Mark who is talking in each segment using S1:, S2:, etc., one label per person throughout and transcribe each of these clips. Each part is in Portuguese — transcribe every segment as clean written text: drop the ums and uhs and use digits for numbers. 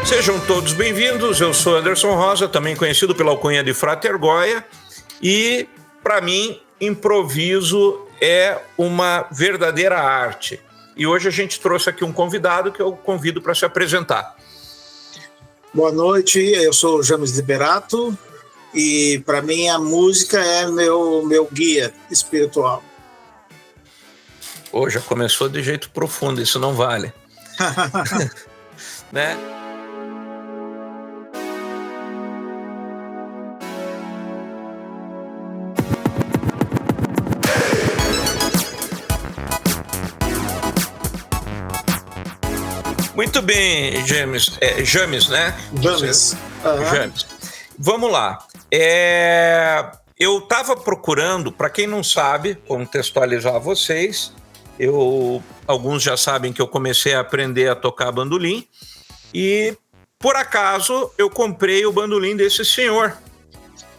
S1: Sejam todos bem-vindos, eu sou Anderson Rosa, também conhecido pela alcunha de Frater Goya, e, para mim, improviso é uma verdadeira arte. E hoje a gente trouxe aqui um convidado que eu convido para se apresentar.
S2: Boa noite, eu sou o James Liberato e, para mim, a música é meu guia espiritual.
S1: Já começou de jeito profundo, isso não vale. Né? Muito bem, James, né?
S2: James.
S1: James. Vamos lá. Eu estava procurando, para quem não sabe, contextualizar vocês, alguns já sabem que eu comecei a aprender a tocar bandolim e, por acaso, eu comprei o bandolim desse senhor.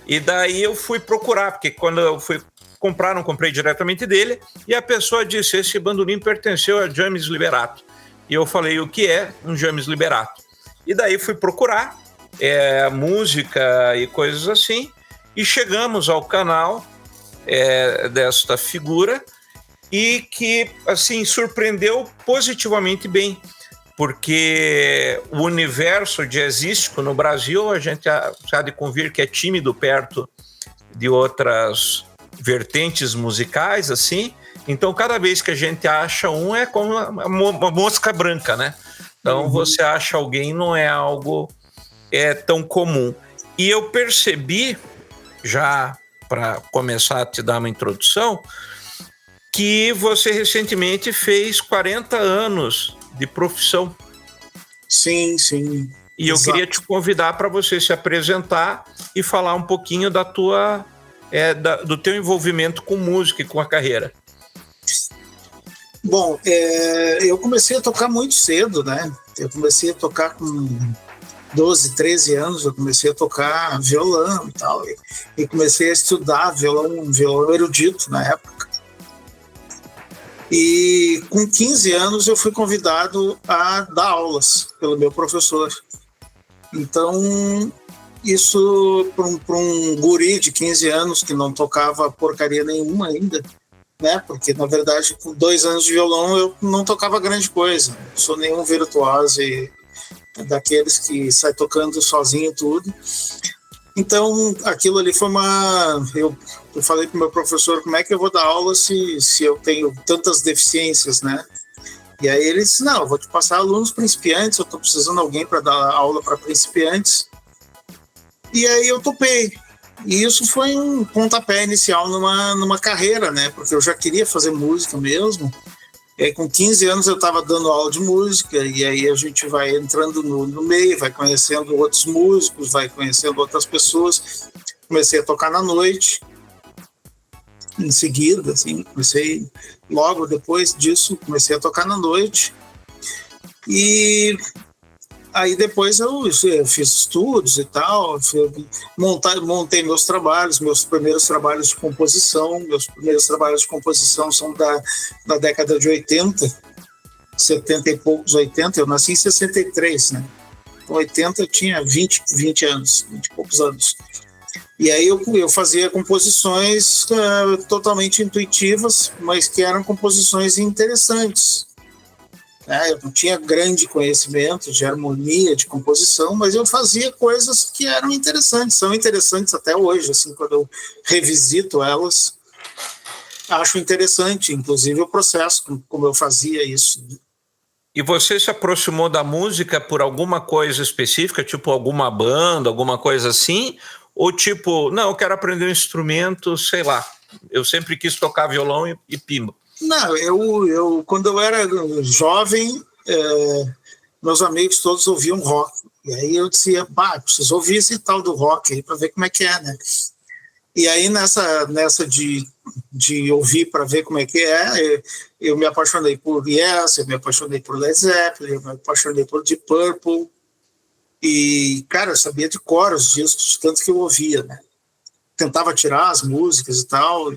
S1: E daí eu fui procurar, porque quando eu fui comprar, não comprei diretamente dele, e a pessoa disse, esse bandolim pertenceu a James Liberato. E eu falei, o que é um James Liberato? E daí fui procurar música e coisas assim, e chegamos ao canal desta figura, e que, assim, surpreendeu positivamente bem, porque o universo jazzístico no Brasil, a gente há de convir que é tímido perto de outras vertentes musicais, assim. Então, cada vez que a gente acha é como uma mosca branca, né? Então, Você acha alguém, não é algo tão comum. E eu percebi, já para começar a te dar uma introdução, que você recentemente fez 40 anos de profissão.
S2: Sim, sim.
S1: E eu queria te convidar para você se apresentar e falar um pouquinho do teu envolvimento com música e com a carreira.
S2: Bom, eu comecei a tocar muito cedo, né? Eu comecei a tocar com 12, 13 anos, eu comecei a tocar violão e tal, e comecei a estudar violão erudito na época. E com 15 anos eu fui convidado a dar aulas pelo meu professor. Então, isso para um guri de 15 anos que não tocava porcaria nenhuma ainda, né? Porque, na verdade, com 2 anos de violão eu não tocava grande coisa. Não sou nenhum virtuoso daqueles que sai tocando sozinho tudo. Então, aquilo ali foi eu falei para o meu professor, como é que eu vou dar aula se eu tenho tantas deficiências, né? E aí ele disse, não, eu vou te passar alunos principiantes, eu estou precisando de alguém para dar aula para principiantes. E aí eu topei. E isso foi um pontapé inicial numa carreira, né? Porque eu já queria fazer música mesmo. E aí, com 15 anos eu estava dando aula de música, e aí a gente vai entrando no meio, vai conhecendo outros músicos, vai conhecendo outras pessoas. Comecei a tocar na noite, em seguida, assim, logo depois disso, comecei a tocar na noite. E aí depois eu fiz estudos e tal, montei meus primeiros trabalhos de composição. Meus primeiros trabalhos de composição são da década de 80, 70 e poucos, 80. Eu nasci em 63, né? Com 80 eu tinha 20 anos, 20 e poucos anos. E aí eu fazia composições totalmente intuitivas, mas que eram composições interessantes. Eu não tinha grande conhecimento de harmonia, de composição, mas eu fazia coisas que eram interessantes, são interessantes até hoje, assim, quando eu revisito elas, acho interessante, inclusive o processo, como eu fazia isso.
S1: E você se aproximou da música por alguma coisa específica, tipo alguma banda, alguma coisa assim? Ou tipo, não, eu quero aprender um instrumento, sei lá, eu sempre quis tocar violão e pimba?
S2: Não, eu quando eu era jovem, meus amigos todos ouviam rock. E aí eu dizia, preciso ouvir esse tal do rock aí para ver como é que é, né? E aí nessa de ouvir para ver como é que é, eu me apaixonei por Yes, eu me apaixonei por Led Zeppelin, eu me apaixonei por Deep Purple. E, cara, eu sabia de cor os discos, tanto que eu ouvia, né? Tentava tirar as músicas e tal.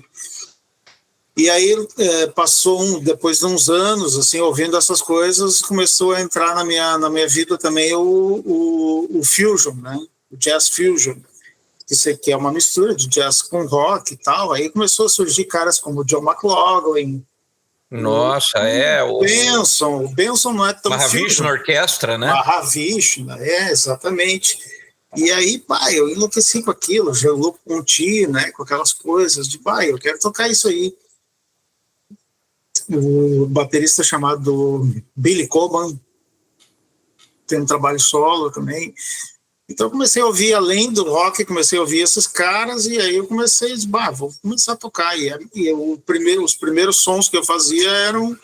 S2: E aí depois de uns anos, assim, ouvindo essas coisas, começou a entrar na minha vida também o fusion, né? O jazz fusion. Isso aqui é uma mistura de jazz com rock e tal. Aí começou a surgir caras como John McLaughlin.
S1: Nossa,
S2: o Benson não é tão
S1: Mahavishnu Orquestra, né?
S2: Mahavishnu, exatamente. E aí, eu enlouqueci com aquilo, Jean-Luc Ponty, né, com aquelas coisas de, eu quero tocar isso aí. O baterista chamado Billy Coban tem um trabalho solo também. Então eu comecei a ouvir, além do rock, comecei a ouvir esses caras, e aí eu comecei a dizer, vou começar a tocar. Os primeiros sons que eu fazia eram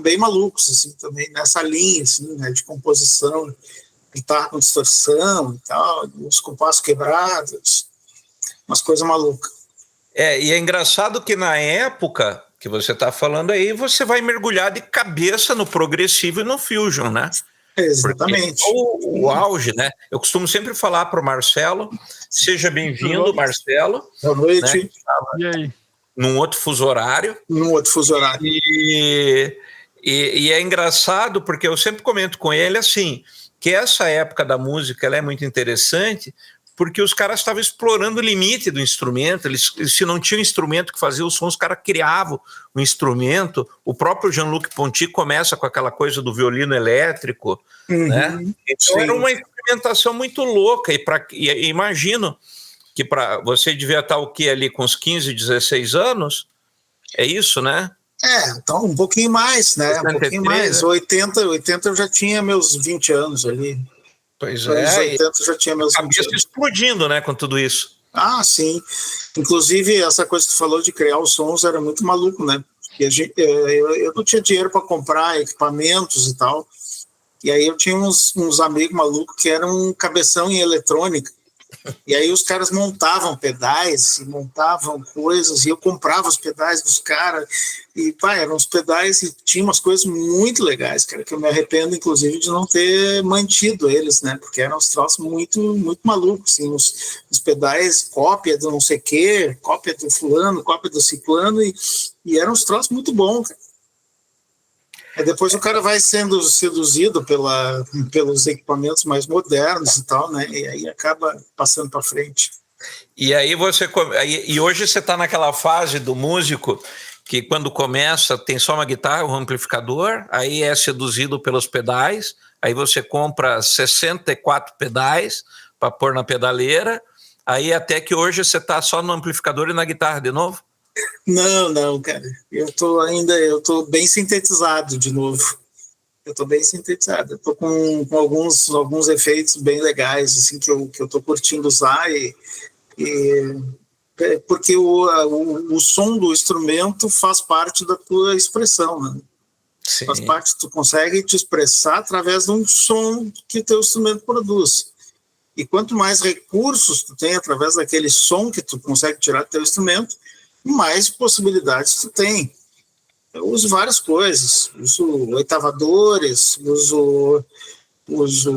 S2: bem malucos, assim, também nessa linha, assim, né, de composição, guitarra com distorção e tal, os compassos quebrados, umas coisas malucas.
S1: E é engraçado que na época que você está falando aí, você vai mergulhar de cabeça no progressivo e no fusion, né?
S2: Exatamente.
S1: O auge, né? Eu costumo sempre falar para o Marcelo, seja bem-vindo, Marcelo.
S2: Boa noite.
S1: Né? E aí? Num outro fuso horário. E é engraçado porque eu sempre comento com ele assim, que essa época da música ela é muito interessante porque os caras estavam explorando o limite do instrumento, eles se não tinha um instrumento que fazia o som, os caras criavam um instrumento. O próprio Jean-Luc Ponty começa com aquela coisa do violino elétrico, né? Então era uma experimentação muito louca, e imagino que para você devia estar o quê ali com uns 15, 16 anos, é isso, né?
S2: Então um pouquinho mais, né?
S1: 73,
S2: um pouquinho mais, né? 80 eu já tinha meus 20 anos ali.
S1: Pois
S2: é, 80 já tinha meus 20 anos.
S1: Cabeça explodindo, né, com tudo isso.
S2: Sim. Inclusive, essa coisa que tu falou de criar os sons era muito maluco, né? Porque eu não tinha dinheiro para comprar equipamentos e tal. E aí eu tinha uns amigos malucos que eram cabeção em eletrônica. E aí os caras montavam pedais, montavam coisas, e eu comprava os pedais dos caras, e eram uns pedais e tinha umas coisas muito legais, cara, que eu me arrependo, inclusive, de não ter mantido eles, né, porque eram uns troços muito, muito malucos, assim, os pedais, cópia do não sei o quê, cópia do fulano, cópia do ciclano, e eram uns troços muito bons, cara. Aí depois o cara vai sendo seduzido pelos equipamentos mais modernos e tal, né? E aí acaba passando para frente.
S1: E aí e hoje você está naquela fase do músico que quando começa tem só uma guitarra, um amplificador, aí é seduzido pelos pedais, aí você compra 64 pedais para pôr na pedaleira, aí até que hoje você está só no amplificador e na guitarra de novo?
S2: Não, cara. Eu tô bem sintetizado de novo. Eu tô bem sintetizado. Eu tô com alguns efeitos bem legais, assim, que eu tô curtindo usar porque o som do instrumento faz parte da tua expressão, né? Sim. Faz parte, tu consegue te expressar através de um som que o teu instrumento produz. E quanto mais recursos tu tem através daquele som que tu consegue tirar do teu instrumento, mais possibilidades tu tem. Eu uso várias coisas, uso oitavadores, uso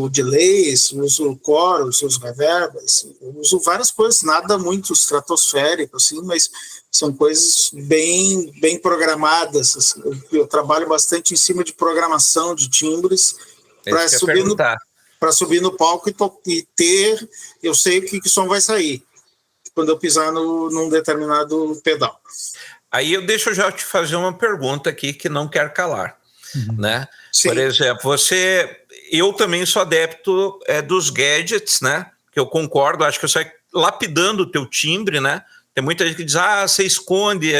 S2: delays, uso coros, uso reverbs, uso várias coisas, nada muito estratosférico, assim, mas são coisas bem programadas. Assim. Eu trabalho bastante em cima de programação de timbres para subir no palco e ter, eu sei que som vai sair quando eu pisar num determinado pedal.
S1: Aí deixa eu já te fazer uma pergunta aqui que não quer calar, né? Sim. Por exemplo, eu também sou adepto dos gadgets, né? Que eu concordo, acho que você vai lapidando o teu timbre, né? Tem muita gente que diz, você esconde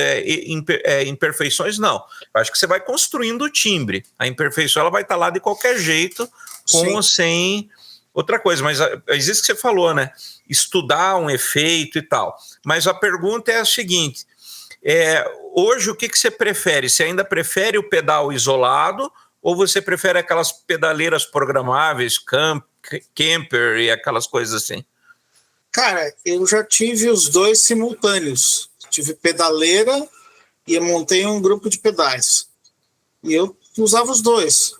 S1: imperfeições. Não, eu acho que você vai construindo o timbre. A imperfeição ela vai estar lá de qualquer jeito, com ou sem outra coisa. Mas existe o que você falou, né? Estudar um efeito e tal. Mas a pergunta é a seguinte, hoje o que você prefere? Você ainda prefere o pedal isolado ou você prefere aquelas pedaleiras programáveis, Kemper e aquelas coisas assim?
S2: Cara, eu já tive os dois simultâneos. Tive pedaleira e eu montei um grupo de pedais. E eu usava os dois.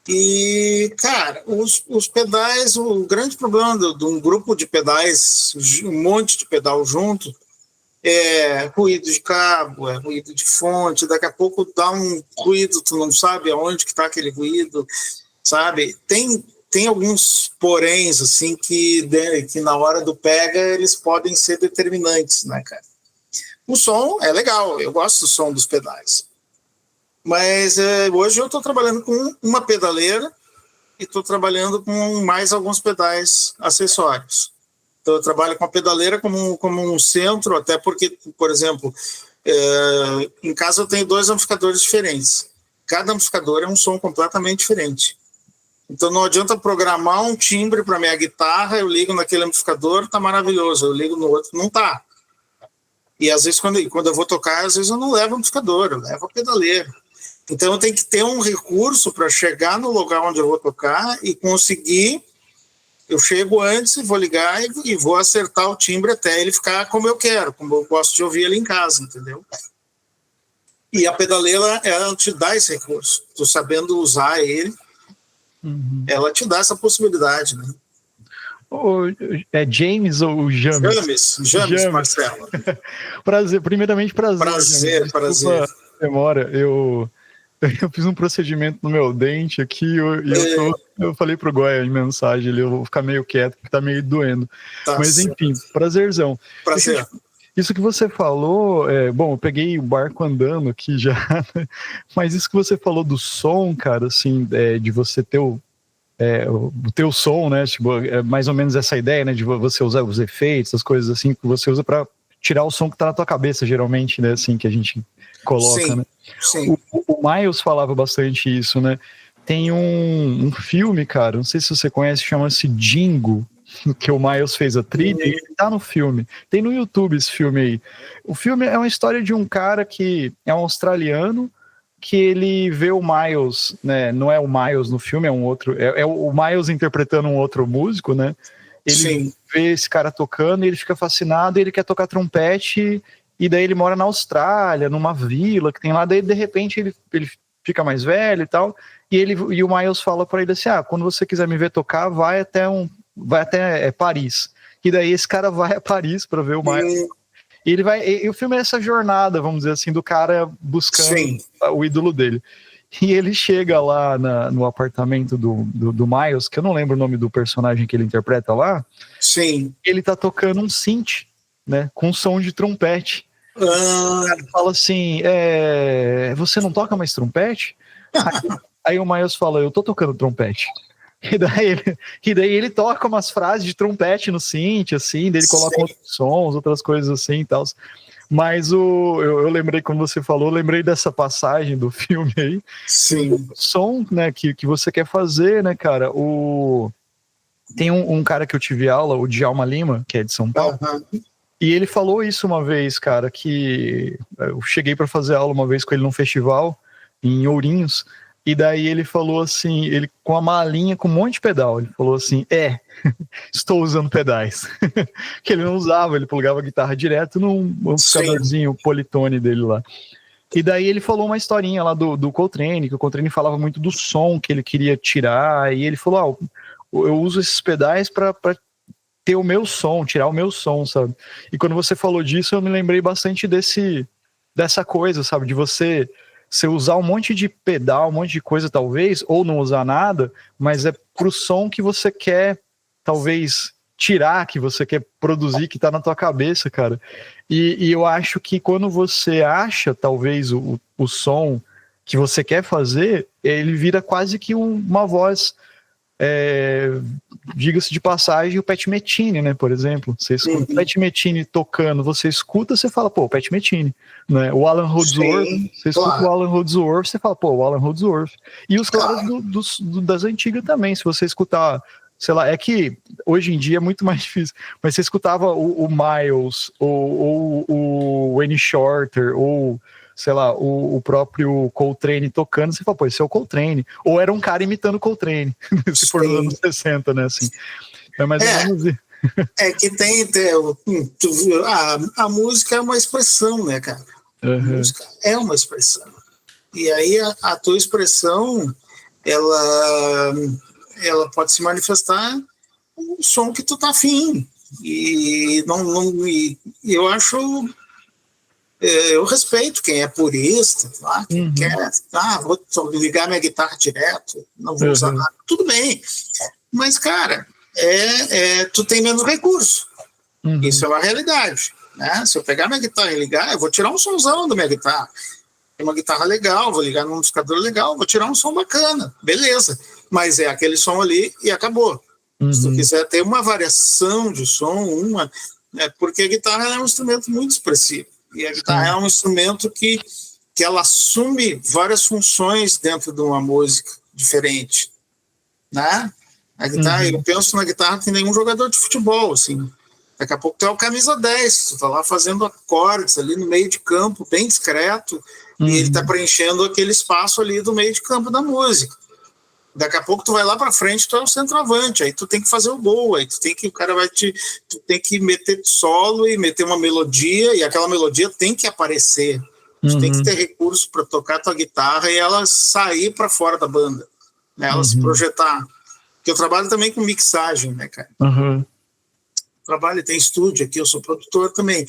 S2: E, cara, os pedais, o grande problema de um grupo de pedais, um monte de pedal junto, é ruído de cabo, é ruído de fonte, daqui a pouco dá um ruído, tu não sabe aonde que está aquele ruído, sabe? Tem alguns poréns, assim, que na hora do pega eles podem ser determinantes, né, cara? O som é legal, eu gosto do som dos pedais. Mas hoje eu estou trabalhando com uma pedaleira e estou trabalhando com mais alguns pedais acessórios. Então eu trabalho com a pedaleira como um centro, até porque, por exemplo, em casa eu tenho 2 amplificadores diferentes. Cada amplificador é um som completamente diferente. Então não adianta programar um timbre para minha guitarra, eu ligo naquele amplificador, tá maravilhoso, eu ligo no outro, não tá. E às vezes quando eu vou tocar, às vezes eu não levo amplificador, eu levo a pedaleira. Então eu tenho que ter um recurso para chegar no lugar onde eu vou tocar e conseguir. Eu chego antes e vou ligar e vou acertar o timbre até ele ficar como eu quero, como eu gosto de ouvir ele em casa, entendeu? E a pedaleira, ela te dá esse recurso. Tu sabendo usar ele, ela te dá essa possibilidade, né?
S3: É James ou James?
S2: James, Marcelo.
S3: Prazer, primeiramente prazer.
S2: Prazer.
S3: Demora, eu fiz um procedimento no meu dente aqui eu falei pro Goya em mensagem, eu vou ficar meio quieto porque tá meio doendo.
S2: Tá,
S3: mas enfim, prazerzão.
S2: Prazer.
S3: Isso que você falou, bom, eu peguei o barco andando aqui já, né? Mas isso que você falou do som, cara, assim, de você ter o teu som, né, tipo, mais ou menos essa ideia, né, de você usar os efeitos, as coisas assim que você usa para tirar o som que tá na tua cabeça, geralmente, né, assim, que a gente coloca,
S2: sim,
S3: né.
S2: Sim.
S3: O Miles falava bastante isso, né. Tem um filme, cara, não sei se você conhece, chama-se Jingo, que o Miles fez a trilha, e ele tá no filme. Tem no YouTube esse filme aí. O filme é uma história de um cara que é um australiano, que ele vê o Miles, né? Não é o Miles no filme, é um outro. É o Miles interpretando um outro músico, né? Ele vê esse cara tocando e ele fica fascinado e ele quer tocar trompete. E daí ele mora na Austrália, numa vila que tem lá. Daí de repente ele fica mais velho e tal. E o Miles fala para ele assim: quando você quiser me ver tocar, vai até Paris. E daí esse cara vai a Paris para ver o Miles. E o filme é essa jornada, vamos dizer assim, do cara buscando o ídolo dele. E ele chega lá no apartamento do Miles, que eu não lembro o nome do personagem que ele interpreta lá.
S2: Sim.
S3: Ele tá tocando um synth, né, com som de trompete. O cara fala assim, você não toca mais trompete? Aí o Miles fala, eu tô tocando trompete. E daí ele toca umas frases de trompete no synth, assim, daí ele coloca outros sons, outras coisas assim e tal. Mas eu lembrei, como você falou, lembrei dessa passagem do filme aí.
S2: Sim.
S3: O som, né, que você quer fazer, né, cara? Tem um cara que eu tive aula, o Djalma Lima, que é de São Paulo, e ele falou isso uma vez, cara, que eu cheguei para fazer aula uma vez com ele num festival em Ourinhos. E daí ele falou assim, ele com a malinha com um monte de pedal, ele falou assim, estou usando pedais. Que ele não usava, ele plugava a guitarra direto num amplificadorzinho Polytone dele lá. E daí ele falou uma historinha lá do Coltrane, que o Coltrane falava muito do som que ele queria tirar, e ele falou, eu uso esses pedais para ter o meu som, tirar o meu som, sabe? E quando você falou disso, eu me lembrei bastante dessa coisa, sabe? De você usar um monte de pedal, um monte de coisa talvez, ou não usar nada, mas é pro som que você quer talvez tirar, que você quer produzir, que tá na tua cabeça, cara. E eu acho que quando você acha talvez o som que você quer fazer, ele vira quase que uma voz, diga-se de passagem, o Pat Metheny, né, por exemplo. Você escuta o Pat Metheny tocando, você escuta, você fala, pô, o Pat Metheny, né? O Alan Holdsworth, você escuta o Alan Holdsworth, você fala, pô, o Alan Holdsworth. E os caras das antigas também, se você escutar, sei lá, é que hoje em dia é muito mais difícil, mas você escutava o Miles, ou o Wayne Shorter, ou sei lá, o próprio Coltrane tocando, você fala, pô, esse é o Coltrane. Ou era um cara imitando o Coltrane, se for nos anos 60, né, assim. É mais ou menos isso.
S2: É que a música é uma expressão, né, cara? A música é uma expressão. E aí a tua expressão, ela pode se manifestar no som que tu tá afim. E eu acho Eu respeito quem é purista, quem quer, vou ligar minha guitarra direto, não vou usar nada, tudo bem. Mas, cara, tu tem menos recurso. Isso é uma realidade. Né? Se eu pegar minha guitarra e ligar, eu vou tirar um somzão da minha guitarra. Tem uma guitarra legal, vou ligar num amplificador legal, vou tirar um som bacana, beleza. Mas é aquele som ali e acabou. Se tu quiser ter uma variação de som, porque a guitarra é um instrumento muito expressivo. E a guitarra é um instrumento que ela assume várias funções dentro de uma música diferente. Né? A guitarra, eu penso na guitarra que nenhum jogador de futebol, assim. Daqui a pouco tu é o camisa 10, tu tá lá fazendo acordes ali no meio de campo, bem discreto, e ele tá preenchendo aquele espaço ali do meio de campo da música. Daqui a pouco tu vai lá pra frente, tu é o centroavante, aí tu tem que fazer o gol, aí o cara vai tu tem que meter solo e meter uma melodia, e aquela melodia tem que aparecer. Tu tem que ter recurso para tocar tua guitarra e ela sair para fora da banda, né? Ela se projetar. Porque eu trabalho também com mixagem, né, cara? Trabalho, tem estúdio aqui, eu sou produtor também.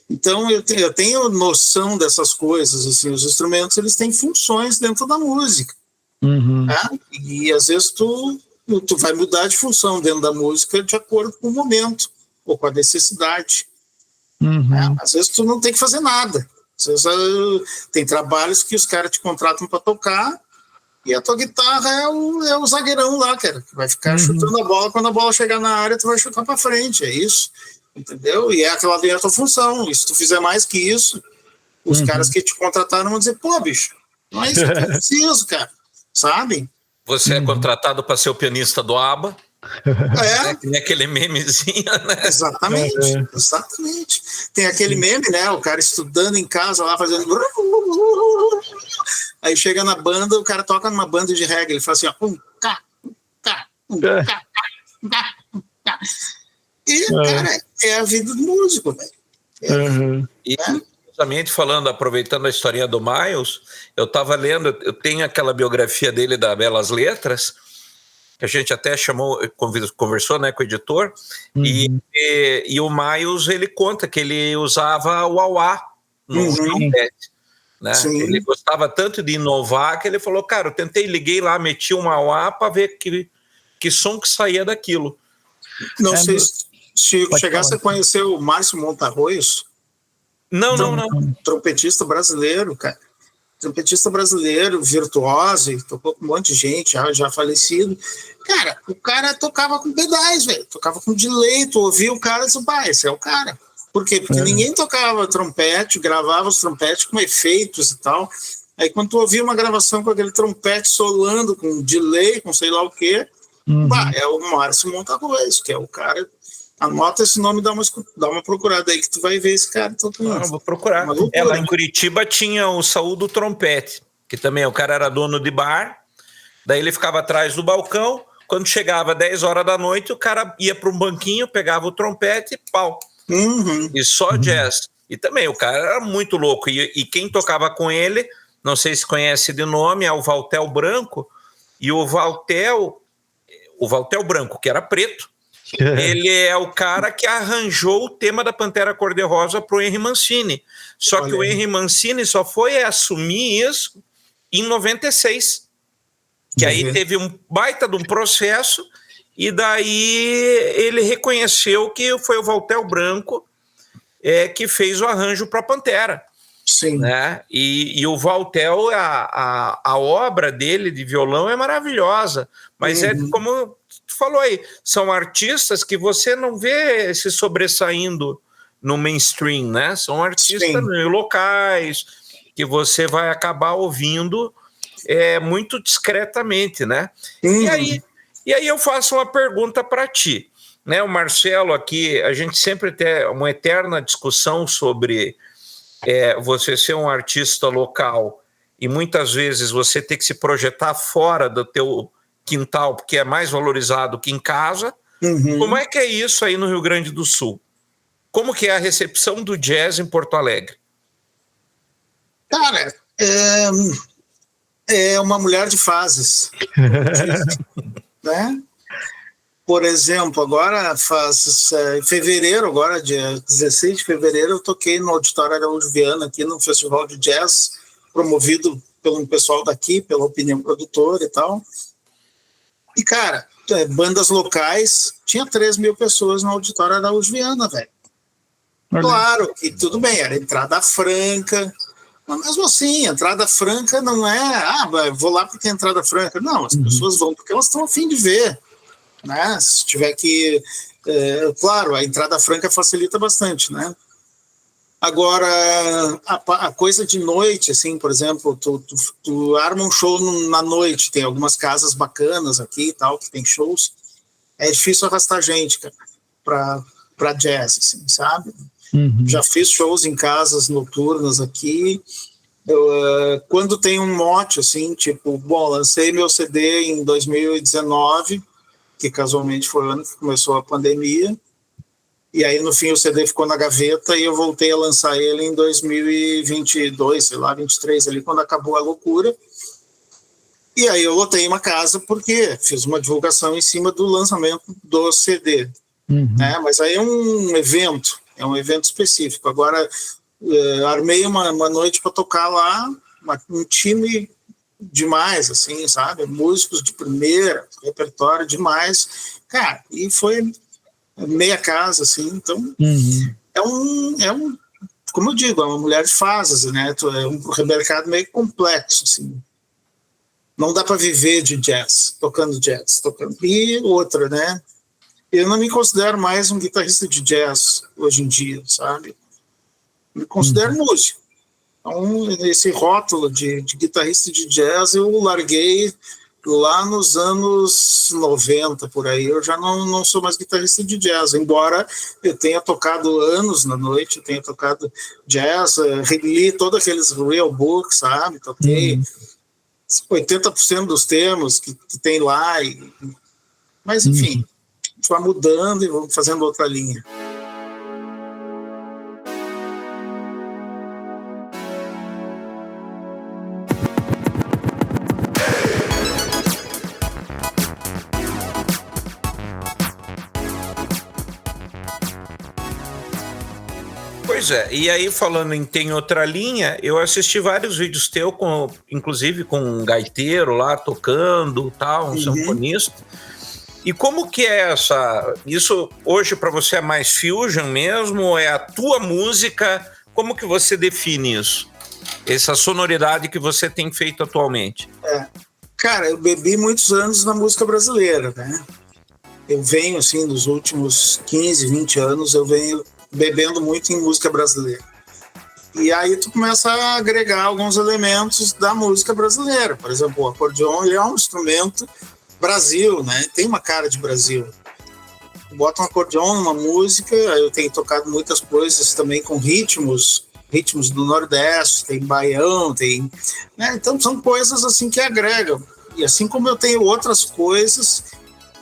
S2: Então eu tenho noção dessas coisas, assim, os instrumentos, eles têm funções dentro da música. Né? E às vezes tu vai mudar de função dentro da música de acordo com o momento ou com a necessidade. Né? Às vezes tu não tem que fazer nada. Às vezes tem trabalhos que os caras te contratam para tocar e a tua guitarra é o zagueirão lá, cara, que vai ficar chutando a bola, quando a bola chegar na área tu vai chutar para frente, é isso, entendeu? E aquela ali é a tua função, e se tu fizer mais que isso, os caras que te contrataram vão dizer, pô, bicho, não é isso que eu preciso, cara, sabe?
S1: Você é contratado para ser o pianista do ABBA. Tem aquele memezinho, né?
S2: Exatamente. Tem aquele meme, né? O cara estudando em casa lá, fazendo... Aí chega na banda, o cara toca numa banda de reggae, ele fala assim, ó, E, cara, é a vida do músico, velho.
S1: E, justamente falando, aproveitando a historinha do Miles, eu estava lendo, eu tenho aquela biografia dele da Belas Letras, que a gente até conversou, né, com o editor, e o Miles, ele conta que ele usava o wah-wah no trompete, né? Ele gostava tanto de inovar que ele falou, cara, eu liguei lá, meti um wah-wah para ver que som que saía daquilo.
S2: Não sei se chegasse a conhecer o Márcio Montarroios.
S1: Não.
S2: Trompetista brasileiro, cara. Trompetista brasileiro, virtuoso, tocou com um monte de gente, já falecido. Cara, o cara tocava com pedais, velho. Tocava com delay, tu ouvia o cara e disse, esse é o cara. Por quê? Porque ninguém tocava trompete, gravava os trompetes com efeitos e tal. Aí quando tu ouvia uma gravação com aquele trompete solando, com delay, com sei lá o quê, é o Márcio Montarroios, que é o cara... Anota esse nome, dá uma procurada aí que tu vai ver esse cara tocando.
S1: Vou procurar. Lá em Curitiba tinha o Saúl do Trompete, que também o cara era dono de bar, daí ele ficava atrás do balcão, quando chegava 10 horas da noite, o cara ia para um banquinho, pegava o trompete e pau. E só jazz. E também o cara era muito louco, e quem tocava com ele, não sei se conhece de nome, é o Valtel Branco, e o Valtel Branco, que era preto, ele é o cara que arranjou o tema da Pantera Cor-de-Rosa para o Henry Mancini. Só que o Henry Mancini só foi assumir isso em 96. Que aí teve um baita de um processo e daí ele reconheceu que foi o Valtel Branco que fez o arranjo para a Pantera.
S2: Sim.
S1: Né? E o Valtel, a obra dele de violão é maravilhosa, mas é como tu falou aí, são artistas que você não vê se sobressaindo no mainstream, né? São artistas locais que você vai acabar ouvindo muito discretamente, né? E aí eu faço uma pergunta para ti, né? O Marcelo aqui, a gente sempre tem uma eterna discussão sobre você ser um artista local e muitas vezes você ter que se projetar fora do teu quintal, porque é mais valorizado que em casa. Como é que é isso aí no Rio Grande do Sul? Como que é a recepção do jazz em Porto Alegre?
S2: Cara, é uma mulher de fases. Né? Por exemplo, agora em fevereiro, agora dia 16 de fevereiro, eu toquei no Auditório Araújo Viana, aqui no Festival de Jazz, promovido pelo pessoal daqui, pela Opinião Produtora e tal. E, cara, bandas locais, tinha 3.000 pessoas no Auditório Araújo Viana, velho. Claro que tudo bem, era entrada franca, mas mesmo assim, entrada franca não é, vou lá porque é entrada franca. Não, as pessoas vão porque elas estão a fim de ver, né? Se tiver que... claro, a entrada franca facilita bastante, né? Agora, a coisa de noite, assim, por exemplo, tu arma um show na noite, tem algumas casas bacanas aqui e tal, que tem shows, é difícil arrastar gente, cara, pra jazz, assim, sabe? Já fiz shows em casas noturnas aqui, quando tem um mote, assim, tipo, bom, lancei meu CD em 2019, que casualmente foi o ano que começou a pandemia, e aí no fim o CD ficou na gaveta e eu voltei a lançar ele em 2022, sei lá, 23, ali quando acabou a loucura. E aí eu lotei uma casa porque fiz uma divulgação em cima do lançamento do CD, né? Mas aí é um evento específico. Agora armei uma noite para tocar lá, um time demais, assim, sabe? Músicos de primeira, repertório demais, cara, e foi meia casa, assim, então é um, como eu digo, é uma mulher de fases, né? É um mercado meio complexo, assim. Não dá para viver de jazz, tocando. E outra, né? Eu não me considero mais um guitarrista de jazz hoje em dia, sabe? Me considero músico. Então, esse rótulo de guitarrista de jazz eu larguei lá nos anos 90, por aí. Eu já não sou mais guitarrista de jazz, embora eu tenha tocado anos na noite, eu tenha tocado jazz, li todos aqueles real books, sabe? Toquei 80% dos temas que tem lá. Mas, enfim, a gente vai mudando e vamos fazendo outra linha.
S1: Pois é, e aí falando em Tem Outra Linha, eu assisti vários vídeos teus, inclusive com um gaiteiro lá tocando, tal, um sanfonista. E como que é isso hoje para você é mais fusion mesmo, ou é a tua música? Como que você define isso? Essa sonoridade que você tem feito atualmente?
S2: Cara, eu bebi muitos anos na música brasileira, né? Eu venho, assim, nos últimos 15, 20 anos, eu venho bebendo muito em música brasileira. E aí tu começa a agregar alguns elementos da música brasileira. Por exemplo, o acordeon, ele é um instrumento Brasil, né? Tem uma cara de Brasil. Bota um acordeon numa música, eu tenho tocado muitas coisas também com ritmos do Nordeste, tem baião, tem... né? Então são coisas assim que agregam. E assim como eu tenho outras coisas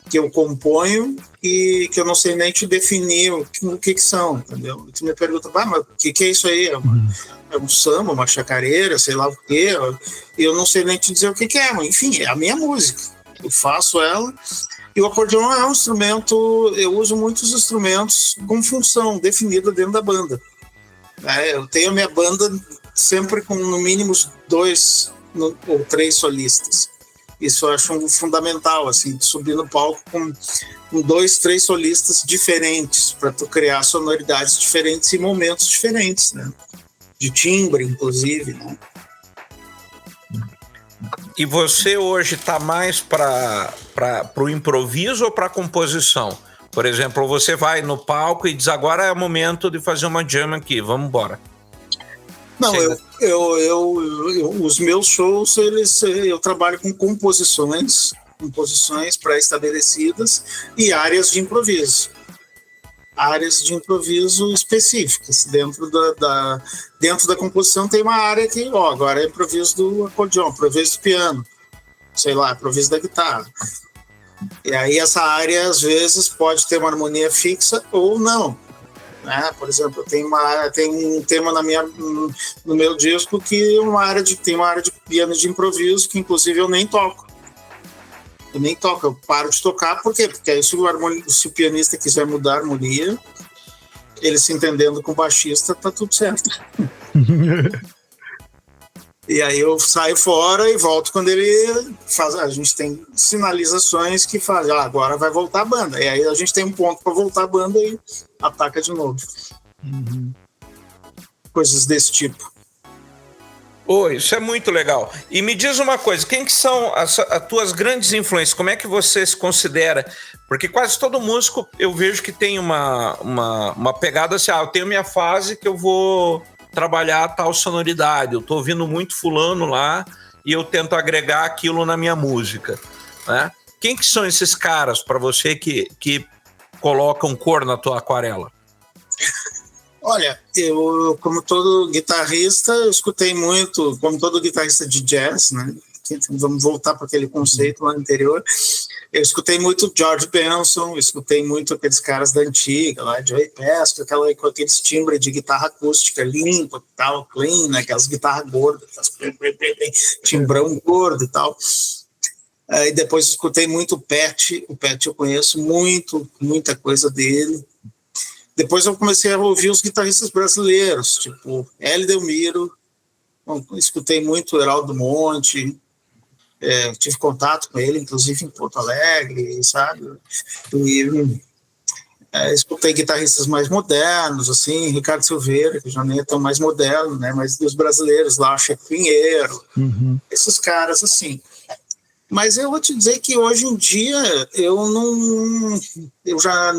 S2: que eu componho e que eu não sei nem te definir o que são, entendeu? Tu me pergunta, mas o que é isso aí? É um samba, uma chacareira, sei lá o quê? Eu não sei nem te dizer o que é, mas enfim, é a minha música. Eu faço ela. E o acordeon é um instrumento, eu uso muitos instrumentos com função definida dentro da banda. Eu tenho a minha banda sempre com no mínimo 2 ou 3 solistas. Isso eu acho fundamental, assim, subir no palco com 2, 3 solistas diferentes, para tu criar sonoridades diferentes e momentos diferentes, né? De timbre, inclusive, né?
S1: E você hoje está mais para o improviso ou para a composição? Por exemplo, você vai no palco e diz, agora é o momento de fazer uma jam aqui, vamos embora.
S2: Não, os meus shows, eu trabalho com composições pré-estabelecidas e áreas de improviso. Áreas de improviso específicas. Dentro da composição tem uma área que, agora é improviso do acordeon, improviso do piano, sei lá, improviso da guitarra. E aí essa área, às vezes, pode ter uma harmonia fixa ou não. Por exemplo, tem um tema no meu disco que tem uma área de piano de improviso que inclusive eu nem toco. Eu nem toco, eu paro de tocar, por quê? Porque aí se o pianista quiser mudar a harmonia, ele se entendendo com o baixista, tá tudo certo. E aí eu saio fora e volto quando ele faz. A gente tem sinalizações que fazem, agora vai voltar a banda. E aí a gente tem um ponto para voltar a banda e ataca de novo. Coisas desse tipo.
S1: Isso é muito legal. E me diz uma coisa, quem que são as tuas grandes influências? Como é que você se considera? Porque quase todo músico eu vejo que tem uma pegada assim, eu tenho minha fase que eu vou trabalhar tal sonoridade, eu tô ouvindo muito fulano lá e eu tento agregar aquilo na minha música, né? Quem que são esses caras para você que colocam cor na tua aquarela?
S2: Olha, eu, como todo guitarrista, eu escutei muito, como todo guitarrista de jazz, né? Vamos voltar para aquele conceito lá anterior. Eu escutei muito George Benson, escutei muito aqueles caras da antiga, lá, Joey Pesco, com aqueles timbres de guitarra acústica limpa, tal, clean, né? Aquelas guitarras gordas, timbrão gordo e tal. E depois escutei muito o Pat eu conheço muita coisa dele. Depois eu comecei a ouvir os guitarristas brasileiros, tipo Hélio Delmiro, escutei muito o Heraldo Monte, tive contato com ele, inclusive em Porto Alegre, sabe? E escutei guitarristas mais modernos, assim, Ricardo Silveira, que já nem é tão mais moderno, né? Mas dos brasileiros lá, Chefe Pinheiro, esses caras, assim. Mas eu vou te dizer que hoje em dia eu já...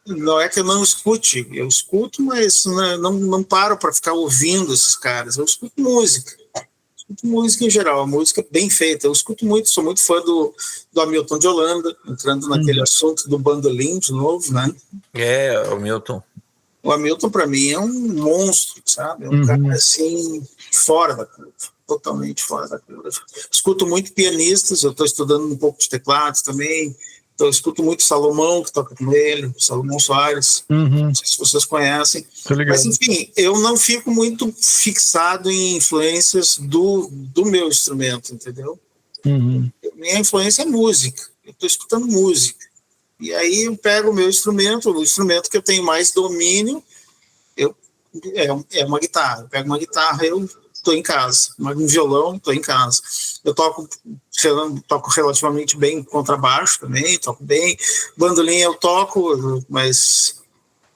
S2: Não é que eu não escute, eu escuto, mas não paro para ficar ouvindo esses caras. Eu escuto música em geral, a música bem feita. Eu escuto muito, sou muito fã do Hamilton de Holanda, entrando naquele assunto do bandolim de novo, né?
S1: O Hamilton.
S2: O Hamilton, para mim, é um monstro, sabe? É um cara, assim, fora da curva, totalmente fora da curva. Escuto muito pianistas, eu estou estudando um pouco de teclados também. Então, eu escuto muito Salomão, que toca com ele, Salomão Soares, não sei se vocês conhecem. Mas, enfim, eu não fico muito fixado em influências do meu instrumento, entendeu? Minha influência é música, eu estou escutando música. E aí eu pego o instrumento que eu tenho mais domínio, é uma guitarra. Eu pego uma guitarra, eu estou em casa. Um violão, estou em casa. Eu toco relativamente bem contrabaixo também, toco bem. Bandolim eu toco, mas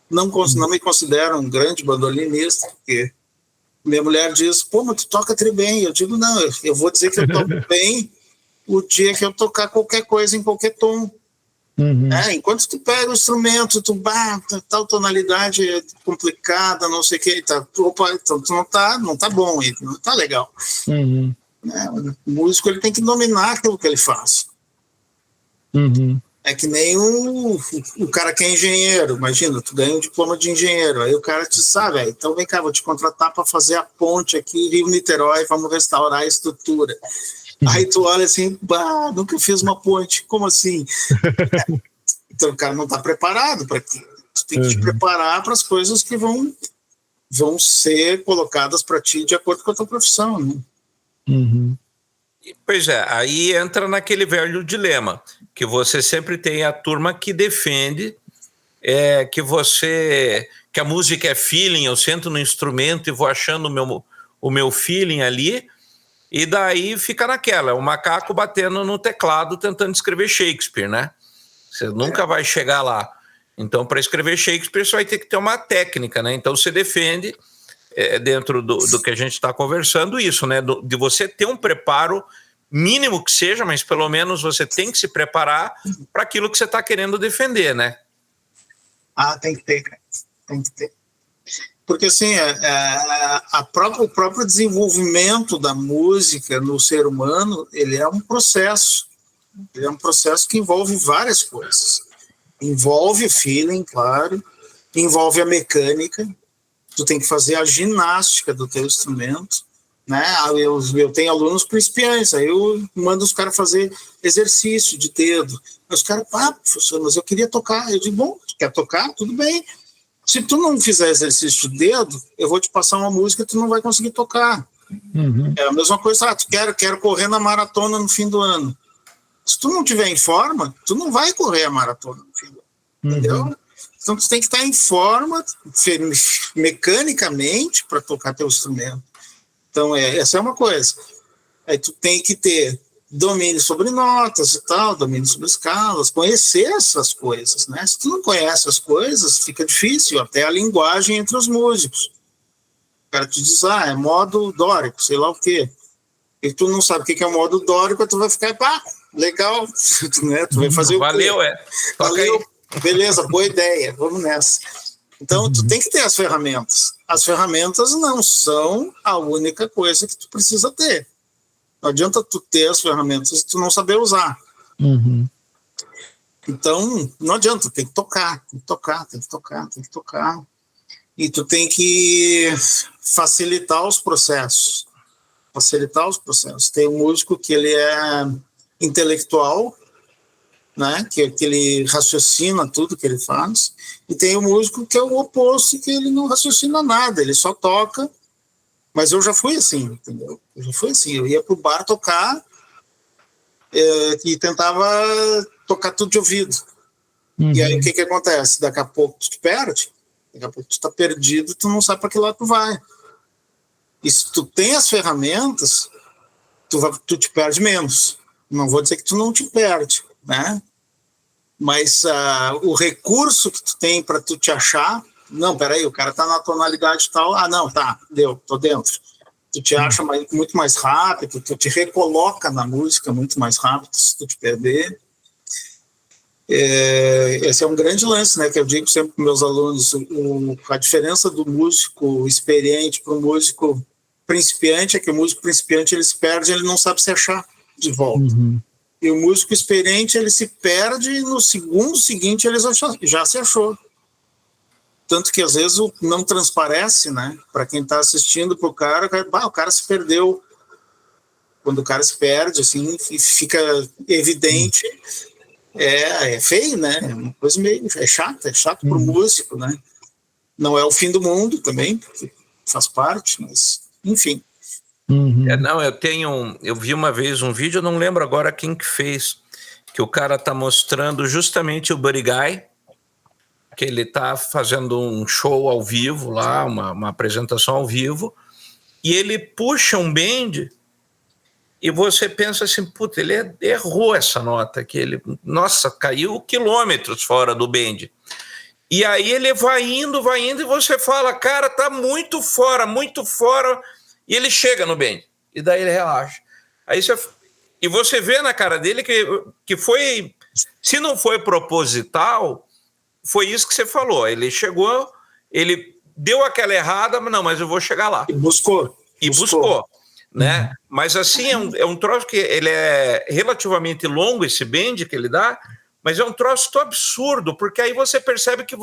S2: não me considero um grande bandolinista, porque minha mulher diz, mas tu toca tri bem. Eu digo, não, eu vou dizer que eu toco bem o dia que eu tocar qualquer coisa em qualquer tom. Enquanto tu pega o instrumento, tal tonalidade é complicada, não sei o que, então tu não tá bom, não tá legal. O músico ele tem que dominar aquilo que ele faz. É que nem o cara que é engenheiro, imagina, tu ganha um diploma de engenheiro, aí o cara te diz, então vem cá, vou te contratar para fazer a ponte aqui, Rio-Niterói, vamos restaurar a estrutura. Aí tu olha assim, nunca fiz uma ponte, como assim? Então o cara não está preparado para aquilo. Tu tem que te preparar para as coisas que vão ser colocadas para ti de acordo com a tua profissão, né?
S1: Pois é, aí entra naquele velho dilema, que você sempre tem a turma que defende que a música é feeling, eu sento no instrumento e vou achando o meu feeling ali. E daí fica naquela, o macaco batendo no teclado tentando escrever Shakespeare, né? Você nunca vai chegar lá. Então, para escrever Shakespeare, você vai ter que ter uma técnica, né? Então, você defende, dentro do que a gente está conversando, isso, né? De você ter um preparo mínimo que seja, mas pelo menos você tem que se preparar para aquilo que você está querendo defender, né?
S2: Tem que ter, cara. Tem que ter. Porque assim, o próprio desenvolvimento da música no ser humano, ele é um processo. Ele é um processo que envolve várias coisas. Envolve o feeling, claro, envolve a mecânica, tu tem que fazer a ginástica do teu instrumento, né? Eu tenho alunos principiantes, aí eu mando os caras fazer exercício de dedo. Aí os caras, professor, mas eu queria tocar. Eu digo, bom, tu quer tocar? Tudo bem. Se tu não fizer exercício de dedo, eu vou te passar uma música e tu não vai conseguir tocar. É a mesma coisa, quero correr na maratona no fim do ano. Se tu não tiver em forma, tu não vai correr a maratona, filho. Entendeu? Então tu tem que estar em forma mecanicamente para tocar teu instrumento. Então essa é uma coisa. Aí tu tem que ter domínio sobre notas e tal, domínio sobre escalas, conhecer essas coisas, né? Se tu não conhece as coisas, fica difícil, até a linguagem entre os músicos. O cara te diz, é modo dórico, sei lá o quê. E tu não sabe o que é o modo dórico, tu vai ficar, legal, né? Tu vai fazer
S1: valeu,
S2: o quê? Valeu, beleza, boa ideia, vamos nessa. Então, tu tem que ter as ferramentas. As ferramentas não são a única coisa que tu precisa ter. Não adianta tu ter as ferramentas e tu não saber usar. Então, não adianta, tem que tocar. E tu tem que facilitar os processos. Tem um músico que ele é intelectual, né, que ele raciocina tudo que ele faz, e tem um músico que é o oposto, que ele não raciocina nada, ele só toca. Mas eu já fui assim, entendeu? Eu ia pro bar tocar e tentava tocar tudo de ouvido. E aí o que acontece? Daqui a pouco tu te perde, daqui a pouco tu tá perdido, tu não sabe para que lado tu vai. E se tu tem as ferramentas, tu te perde menos. Não vou dizer que tu não te perde, né? Mas o recurso que tu tem para tu te achar, não, peraí, o cara tá na tonalidade tal, não, tá, deu, tô dentro. Tu te acha muito mais rápido, tu te recoloca na música muito mais rápido se tu te perder. Esse é um grande lance, né, que eu digo sempre para meus alunos, a diferença do músico experiente para o músico principiante é que o músico principiante ele se perde, ele não sabe se achar de volta. E o músico experiente ele se perde e no segundo seguinte ele já se achou. Tanto que às vezes não transparece, né, para quem está assistindo, para o cara se perdeu. Quando o cara se perde, assim, fica evidente. É feio, né? É uma coisa meio chato pro músico, né? Não é o fim do mundo também, porque faz parte, mas enfim.
S1: Eu vi uma vez um vídeo, eu não lembro agora quem que fez, que o cara tá mostrando justamente o Buddy Guy, que ele tá fazendo um show ao vivo lá, uma apresentação ao vivo, e ele puxa um bend. E você pensa assim, puta, ele errou essa nota aqui, caiu quilômetros fora do bend. E aí ele vai indo, e você fala, cara, tá muito fora, e ele chega no bend. E daí ele relaxa. E você vê na cara dele que foi, se não foi proposital, foi isso que você falou. Ele chegou, ele deu aquela errada, mas eu vou chegar lá.
S2: E buscou.
S1: Né? Mas assim, é um troço que ele é relativamente longo, esse bend que ele dá, mas é um troço tão absurdo, porque aí você percebe que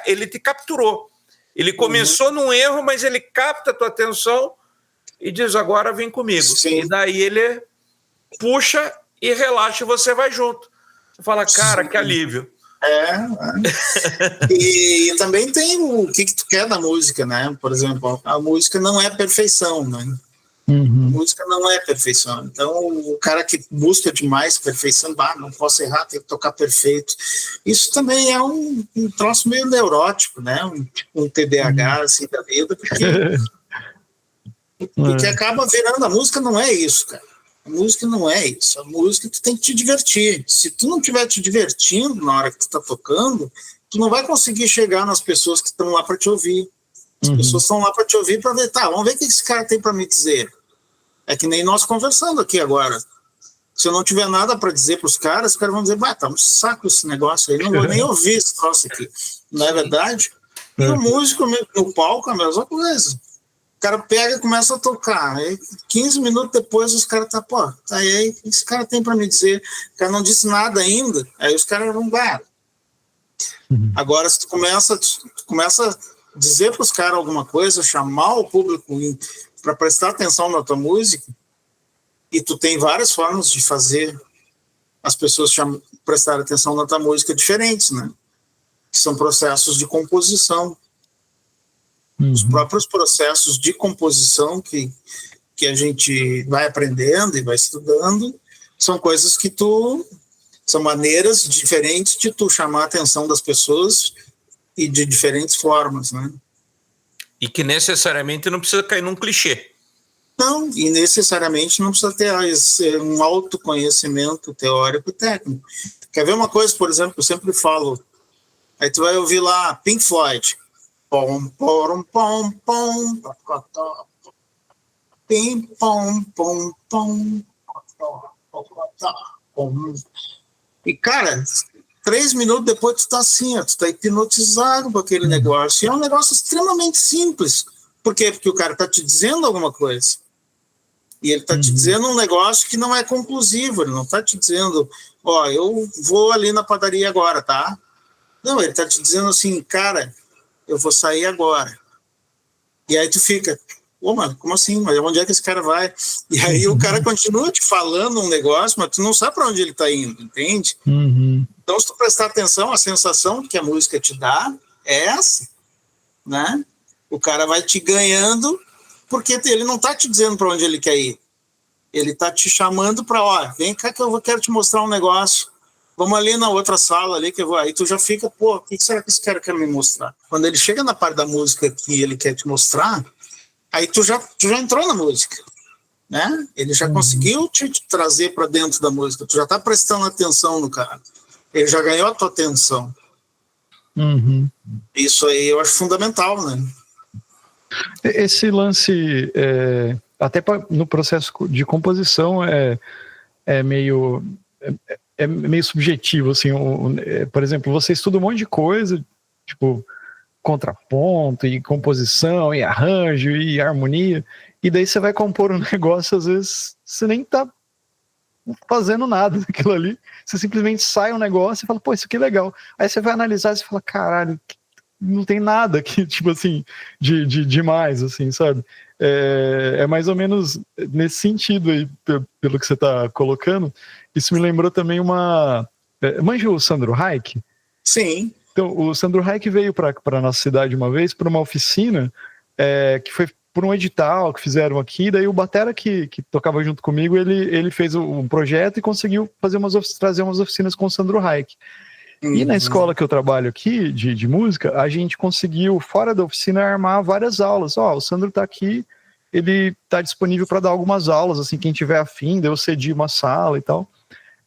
S1: ele te capturou. Ele começou num erro, mas ele capta a tua atenção e diz, agora vem comigo.
S2: Sim.
S1: E daí ele puxa e relaxa e você vai junto. Você fala, cara, que alívio.
S2: E também tem o que tu quer da música, né? Por exemplo, a música não é perfeição, né? A música não é perfeição. Então, o cara que busca demais perfeição, não posso errar, tem que tocar perfeito. Isso também é um troço meio neurótico, né? Um TDAH assim, da vida, porque acaba virando. A música não é isso, cara. A música não é isso. A música tu tem que te divertir. Se tu não estiver te divertindo na hora que tu tá tocando, tu não vai conseguir chegar nas pessoas que estão lá para te ouvir. As pessoas estão lá para te ouvir para ver, vamos ver o que esse cara tem para me dizer. É que nem nós conversando aqui agora. Se eu não tiver nada para dizer para os caras vão dizer, tá um saco esse negócio aí, não vou nem ouvir esse troço aqui. Não é verdade? E o músico no palco é a mesma coisa. O cara pega e começa a tocar. Aí, 15 minutos depois, os caras aí o que esse cara tem para me dizer? O cara não disse nada ainda. Aí os caras vão, Agora, se tu começa a dizer para os caras alguma coisa, chamar o público para prestar atenção na tua música, e tu tem várias formas de fazer as pessoas prestarem atenção na tua música diferentes, né? Que são processos de composição. Os próprios processos de composição que a gente vai aprendendo e vai estudando são coisas que são maneiras diferentes de tu chamar a atenção das pessoas e de diferentes formas, né?
S1: E que necessariamente não precisa cair num clichê.
S2: Não, e necessariamente não precisa ter um autoconhecimento teórico e técnico. Quer ver uma coisa, por exemplo, que eu sempre falo? Aí tu vai ouvir lá Pink Floyd. Pom, pom, pom, pom, pim, pom, pom, pom, pom. E, cara, 3 minutos depois tu tá assim, ó, tu tá hipnotizado com aquele negócio. E é um negócio extremamente simples. Por quê? Porque o cara tá te dizendo alguma coisa. E ele tá te dizendo um negócio que não é conclusivo. Ele não tá te dizendo, ó, eu vou ali na padaria agora, tá? Não, ele tá te dizendo assim, cara, eu vou sair agora. E aí tu fica, ô, mano, como assim? Mas onde é que esse cara vai? E aí o cara continua te falando um negócio, mas tu não sabe para onde ele tá indo, entende? Então, se tu prestar atenção, a sensação que a música te dá é essa, né? O cara vai te ganhando, porque ele não tá te dizendo para onde ele quer ir. Ele tá te chamando para, ó, vem cá que eu quero te mostrar um negócio. Vamos ali na outra sala ali que eu vou. Aí tu já fica, pô, o que será que esse cara quer me mostrar? Quando ele chega na parte da música que ele quer te mostrar, aí tu já entrou na música, né? Ele já conseguiu te trazer para dentro da música. Tu já tá prestando atenção no cara. Ele já ganhou a tua atenção. Isso aí eu acho fundamental, né?
S3: Esse lance, até no processo de composição, é meio subjetivo, assim. Por exemplo, você estuda um monte de coisa, tipo contraponto e composição e arranjo e harmonia, e daí você vai compor um negócio, às vezes você nem tá fazendo nada daquilo ali, você simplesmente sai um negócio e fala, pô, isso aqui é legal. Aí você vai analisar e você fala, caralho, não tem nada aqui, tipo assim, de demais, assim, sabe? É mais ou menos nesse sentido aí, pelo que você tá colocando. Isso me lembrou também manja o Sandro Reich?
S2: Sim.
S3: Então, o Sandro Reich veio para a nossa cidade uma vez para uma oficina que foi por um edital que fizeram aqui, daí o batera que tocava junto comigo, ele fez um projeto e conseguiu trazer umas oficinas com o Sandro Reich. E na escola que eu trabalho aqui, de música, a gente conseguiu, fora da oficina, armar várias aulas. Ó, o Sandro tá aqui, ele tá disponível para dar algumas aulas, assim, quem tiver afim, daí eu cedi uma sala e tal.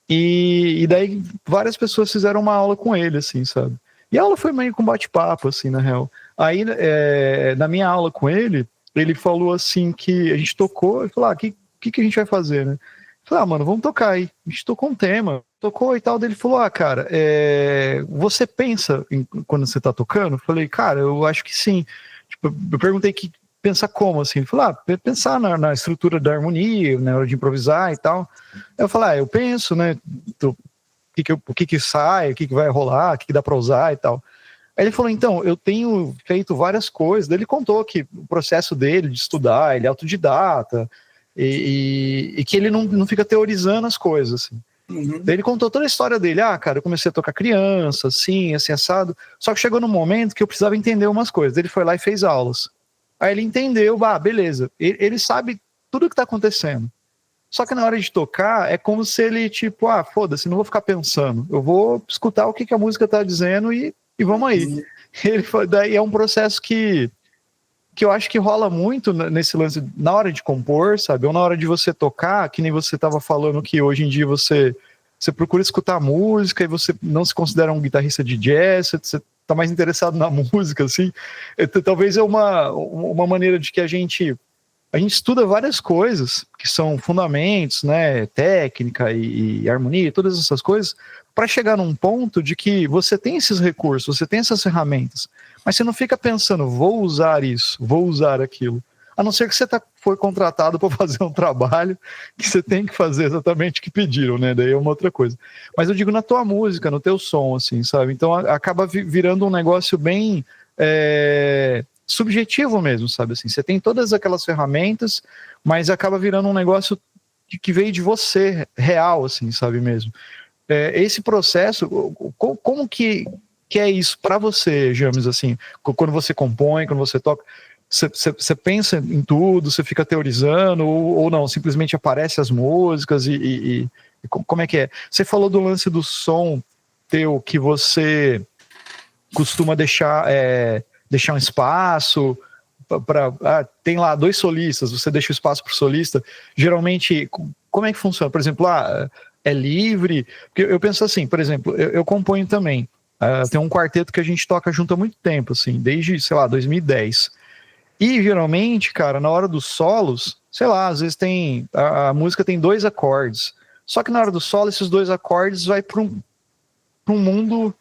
S3: E daí várias pessoas fizeram uma aula com ele, assim, sabe? E a aula foi meio com bate-papo, assim, na real. Aí, na minha aula com ele falou assim que a gente tocou, ele falou, o que a gente vai fazer, né? Eu falei, mano, vamos tocar aí. A gente tocou um tema, tocou e tal, daí ele falou, cara, você pensa quando você tá tocando? Eu falei, cara, eu acho que sim. Tipo, eu perguntei pensar como, assim? Ele falou, pensar na estrutura da harmonia, na hora de improvisar e tal. Aí eu falei, eu penso, né, o que sai, o que vai rolar, o que dá pra usar e tal. Aí ele falou, então, eu tenho feito várias coisas. Daí ele contou que o processo dele de estudar, ele é autodidata, e que ele não fica teorizando as coisas, assim. Daí ele contou toda a história dele. Cara, eu comecei a tocar criança, assim, assado. Só que chegou num momento que eu precisava entender umas coisas. Ele foi lá e fez aulas. Aí ele entendeu, beleza. Ele sabe tudo o que tá acontecendo. Só que na hora de tocar, é como se ele, tipo, foda-se, não vou ficar pensando. Eu vou escutar o que a música tá dizendo e vamos aí. Daí é um processo que eu acho que rola muito nesse lance, na hora de compor, sabe? Ou na hora de você tocar, que nem você tava falando que hoje em dia você procura escutar música e você não se considera um guitarrista de jazz, você tá mais interessado na música, assim. Talvez é uma maneira de que a gente estuda várias coisas que são fundamentos, né, técnica e harmonia, todas essas coisas, para chegar num ponto de que você tem esses recursos, você tem essas ferramentas, mas você não fica pensando, vou usar isso, vou usar aquilo. A não ser que você foi contratado para fazer um trabalho que você tem que fazer exatamente o que pediram, né? Daí é uma outra coisa. Mas eu digo na tua música, no teu som, assim, sabe? Então acaba virando um negócio bem subjetivo mesmo, sabe? Assim, você tem todas aquelas ferramentas, mas acaba virando um negócio que veio de você, real, assim, sabe mesmo? Esse processo, como que é isso para você, James, assim, quando você compõe, quando você toca, você pensa em tudo, você fica teorizando, ou não, simplesmente aparecem as músicas e Como é que é? Você falou do lance do som teu, que você costuma deixar um espaço para tem lá 2 solistas, você deixa o espaço para o solista. Geralmente, como é que funciona? Por exemplo, é livre? Porque eu penso assim, por exemplo, eu componho também. Tem um quarteto que a gente toca junto há muito tempo, assim, desde, sei lá, 2010. E geralmente, cara, na hora dos solos, sei lá, às vezes a música tem 2 acordes. Só que na hora do solo, esses 2 acordes vai para um mundo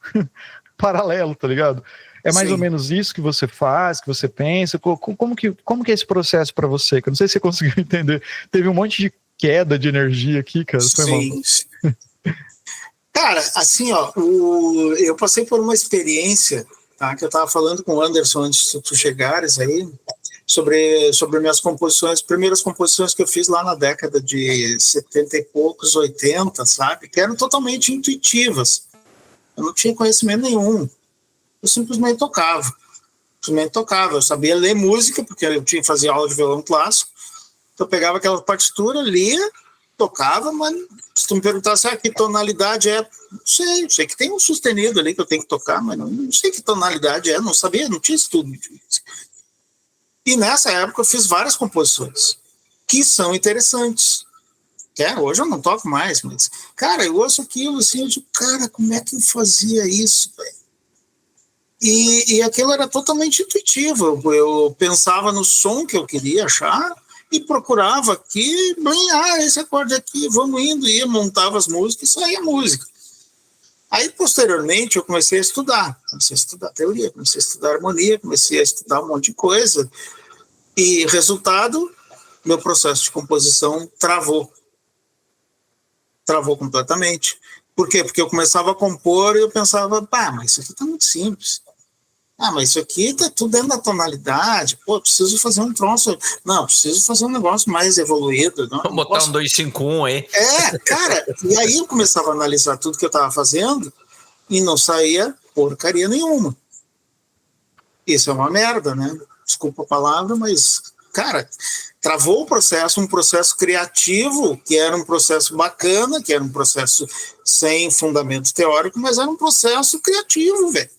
S3: paralelo, tá ligado? É mais ou menos isso que você faz, que você pensa? Como que é esse processo para você? Que eu não sei se você conseguiu entender. Teve um monte de queda de energia aqui, cara. Foi mal.
S2: Cara, assim, ó, eu passei por uma experiência, tá, que eu tava falando com o Anderson antes de tu chegares aí, sobre minhas composições, primeiras composições que eu fiz lá na década de 70 e poucos, 80, sabe? Que eram totalmente intuitivas. Eu não tinha conhecimento nenhum. Eu simplesmente tocava. Eu sabia ler música, porque eu fazia aula de violão clássico. Então eu pegava aquela partitura, lia, tocava, mas se tu me perguntasse que tonalidade é, não sei que tem um sustenido ali que eu tenho que tocar, mas não sei que tonalidade é, não sabia, não tinha estudo de música. E nessa época eu fiz várias composições que são interessantes. Hoje eu não toco mais, mas, cara, eu ouço aquilo assim, eu digo, cara, como é que eu fazia isso, velho? E aquilo era totalmente intuitivo. Eu pensava no som que eu queria achar e procurava aqui, esse acorde aqui, vamos indo, ia, montava as músicas e saía a música. Aí, posteriormente, eu comecei a estudar teoria, comecei a estudar harmonia, comecei a estudar um monte de coisa. E, resultado, meu processo de composição travou completamente. Por quê? Porque eu começava a compor e eu pensava, mas isso aqui tá muito simples. Mas isso aqui tá tudo dentro da tonalidade. Pô, preciso fazer um troço. Não, preciso fazer um negócio mais evoluído.
S1: Vamos botar um 251 aí.
S2: Cara. E aí eu começava a analisar tudo que eu tava fazendo e não saía porcaria nenhuma. Isso é uma merda, né? Desculpa a palavra, mas, cara, travou o processo, um processo criativo, que era um processo bacana, que era um processo sem fundamento teórico, mas era um processo criativo, velho.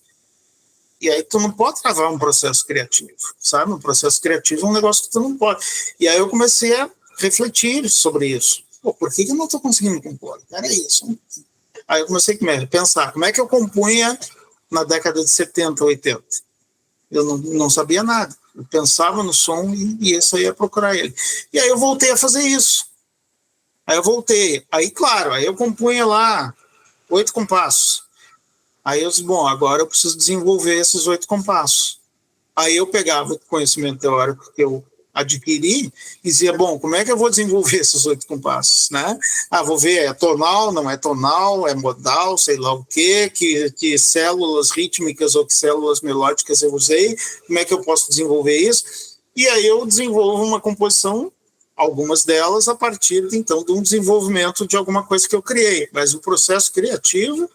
S2: E aí tu não pode travar um processo criativo, sabe? Um processo criativo é um negócio que tu não pode. E aí eu comecei a refletir sobre isso. Por que eu não estou conseguindo compor? Era isso. Aí eu comecei a pensar, como é que eu compunha na década de 70, 80? Eu não sabia nada. Eu pensava no som e isso aí ia procurar ele. E aí eu voltei a fazer isso. Aí, claro, aí eu compunha lá 8 compassos. Aí eu disse, agora eu preciso desenvolver esses 8 compassos. Aí eu pegava o conhecimento teórico que eu adquiri e dizia, como é que eu vou desenvolver esses 8 compassos, né? Vou ver, é tonal, não é tonal, é modal, sei lá o quê, que células rítmicas ou que células melódicas eu usei, como é que eu posso desenvolver isso? E aí eu desenvolvo uma composição, algumas delas a partir, então, de um desenvolvimento de alguma coisa que eu criei. Mas o processo criativo,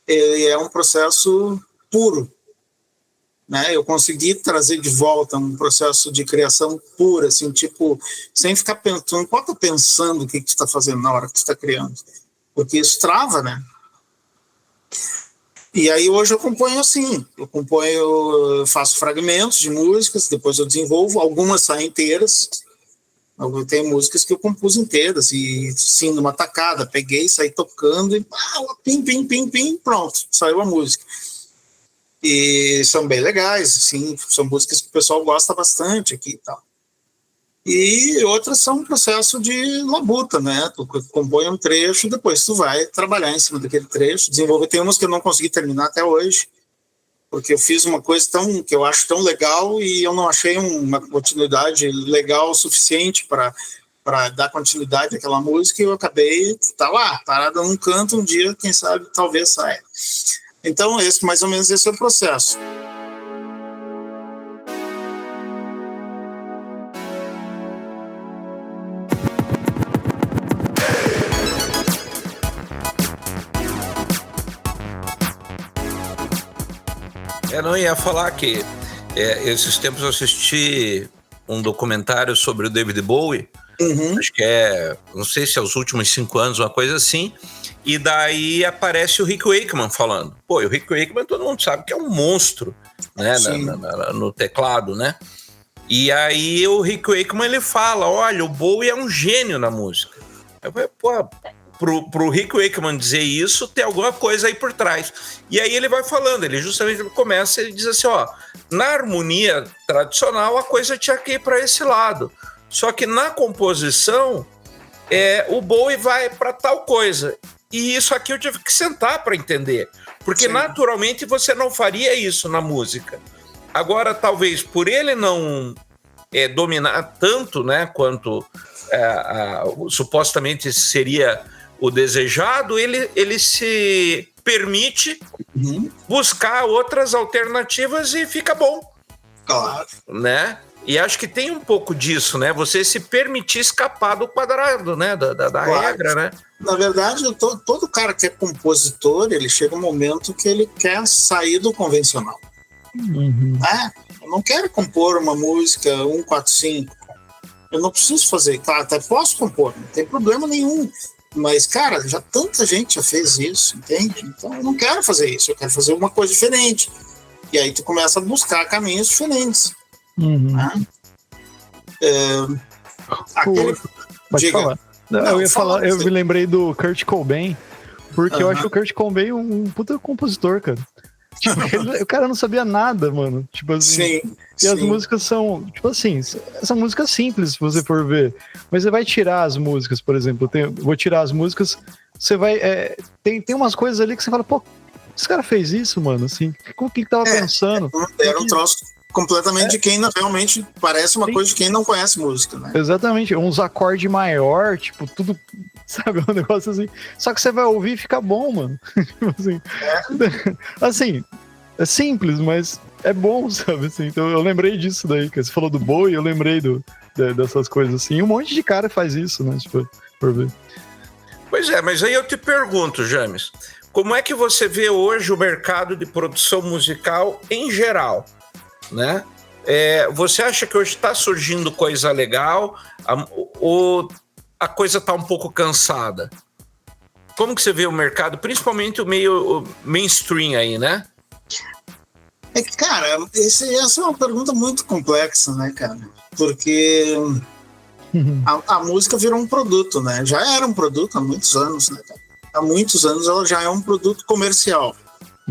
S2: ele é um processo puro, né? Eu consegui trazer de volta um processo de criação pura, assim, tipo, sem ficar pensando, tu não pode estar pensando o que tu está fazendo na hora que tu está criando, porque isso trava, né? E aí hoje eu componho assim, eu faço fragmentos de músicas, depois eu desenvolvo, algumas saem inteiras. Eu tenho músicas que eu compus inteiras e sim, numa tacada, peguei, saí tocando e pim, pim, pim, pim, pronto, saiu a música. E são bem legais, assim, são músicas que o pessoal gosta bastante aqui e tal. E outras são um processo de labuta, né? Tu compõe um trecho, depois tu vai trabalhar em cima daquele trecho, desenvolver. Tem umas que eu não consegui terminar até hoje, porque eu fiz uma coisa que eu acho tão legal e eu não achei uma continuidade legal o suficiente para dar continuidade àquela música, e eu acabei, parada num canto, um dia, quem sabe, talvez saia. Então, mais ou menos esse é o processo.
S1: Eu não ia falar que esses tempos eu assisti um documentário sobre o David Bowie Acho que não sei se é os últimos 5 anos, uma coisa assim. E daí aparece o Rick Wakeman falando. Pô, e o Rick Wakeman todo mundo sabe que é um monstro, né, no teclado, né? E aí o Rick Wakeman, ele fala, olha, o Bowie é um gênio na música. Eu falei, pô, pro Rick Wakeman dizer isso, tem alguma coisa aí por trás. E aí ele vai falando, ele justamente começa, ele diz assim, ó, na harmonia tradicional a coisa tinha que ir para esse lado. Só que na composição, o Bowie vai para tal coisa. E isso aqui eu tive que sentar para entender. Porque naturalmente você não faria isso na música. Agora, talvez por ele não dominar tanto, né, quanto supostamente seria o desejado, ele se permite buscar outras alternativas e fica bom.
S2: Claro.
S1: Né? E acho que tem um pouco disso, né? Você se permitir escapar do quadrado, né? Da claro. Regra, né?
S2: Na verdade, todo cara que é compositor, ele chega um momento que ele quer sair do convencional. Eu não quero compor uma música 1-4-5. Eu não preciso fazer. Claro, até posso compor, não tem problema nenhum. Mas, cara, tanta gente já fez isso, entende? Então, eu não quero fazer isso. Eu quero fazer uma coisa diferente. E aí tu começa a buscar caminhos diferentes.
S3: Pode falar. Eu me lembrei do Kurt Cobain, porque eu acho o Kurt Cobain um puta compositor, cara. Tipo, o cara não sabia nada, mano. Tipo assim. As músicas são, tipo assim, são músicas simples, se você for ver. Mas você vai tirar as músicas, por exemplo. Vou tirar as músicas, você vai. Tem umas coisas ali que você fala, pô, esse cara fez isso, mano, assim. O que tava pensando?
S2: Era um troço completamente de quem realmente parece uma coisa de quem não conhece música, né?
S3: Exatamente, uns acordes maior, tipo, tudo, sabe, um negócio assim. Só que você vai ouvir e fica bom, mano. Tipo assim. Assim, é simples, mas é bom, sabe? Assim, então eu lembrei disso daí, que você falou do Bowie, eu lembrei dessas coisas assim. E um monte de cara faz isso, né? Tipo, por ver.
S1: Pois é, mas aí eu te pergunto, James, como é que você vê hoje o mercado de produção musical em geral? Né? Você acha que hoje está surgindo coisa legal ou a coisa está um pouco cansada? Como que você vê o mercado, principalmente o meio mainstream aí, né?
S2: Cara, essa é uma pergunta muito complexa, né, cara? Porque a música virou um produto, né? Já era um produto há muitos anos, né, cara? Há muitos anos ela já é um produto comercial.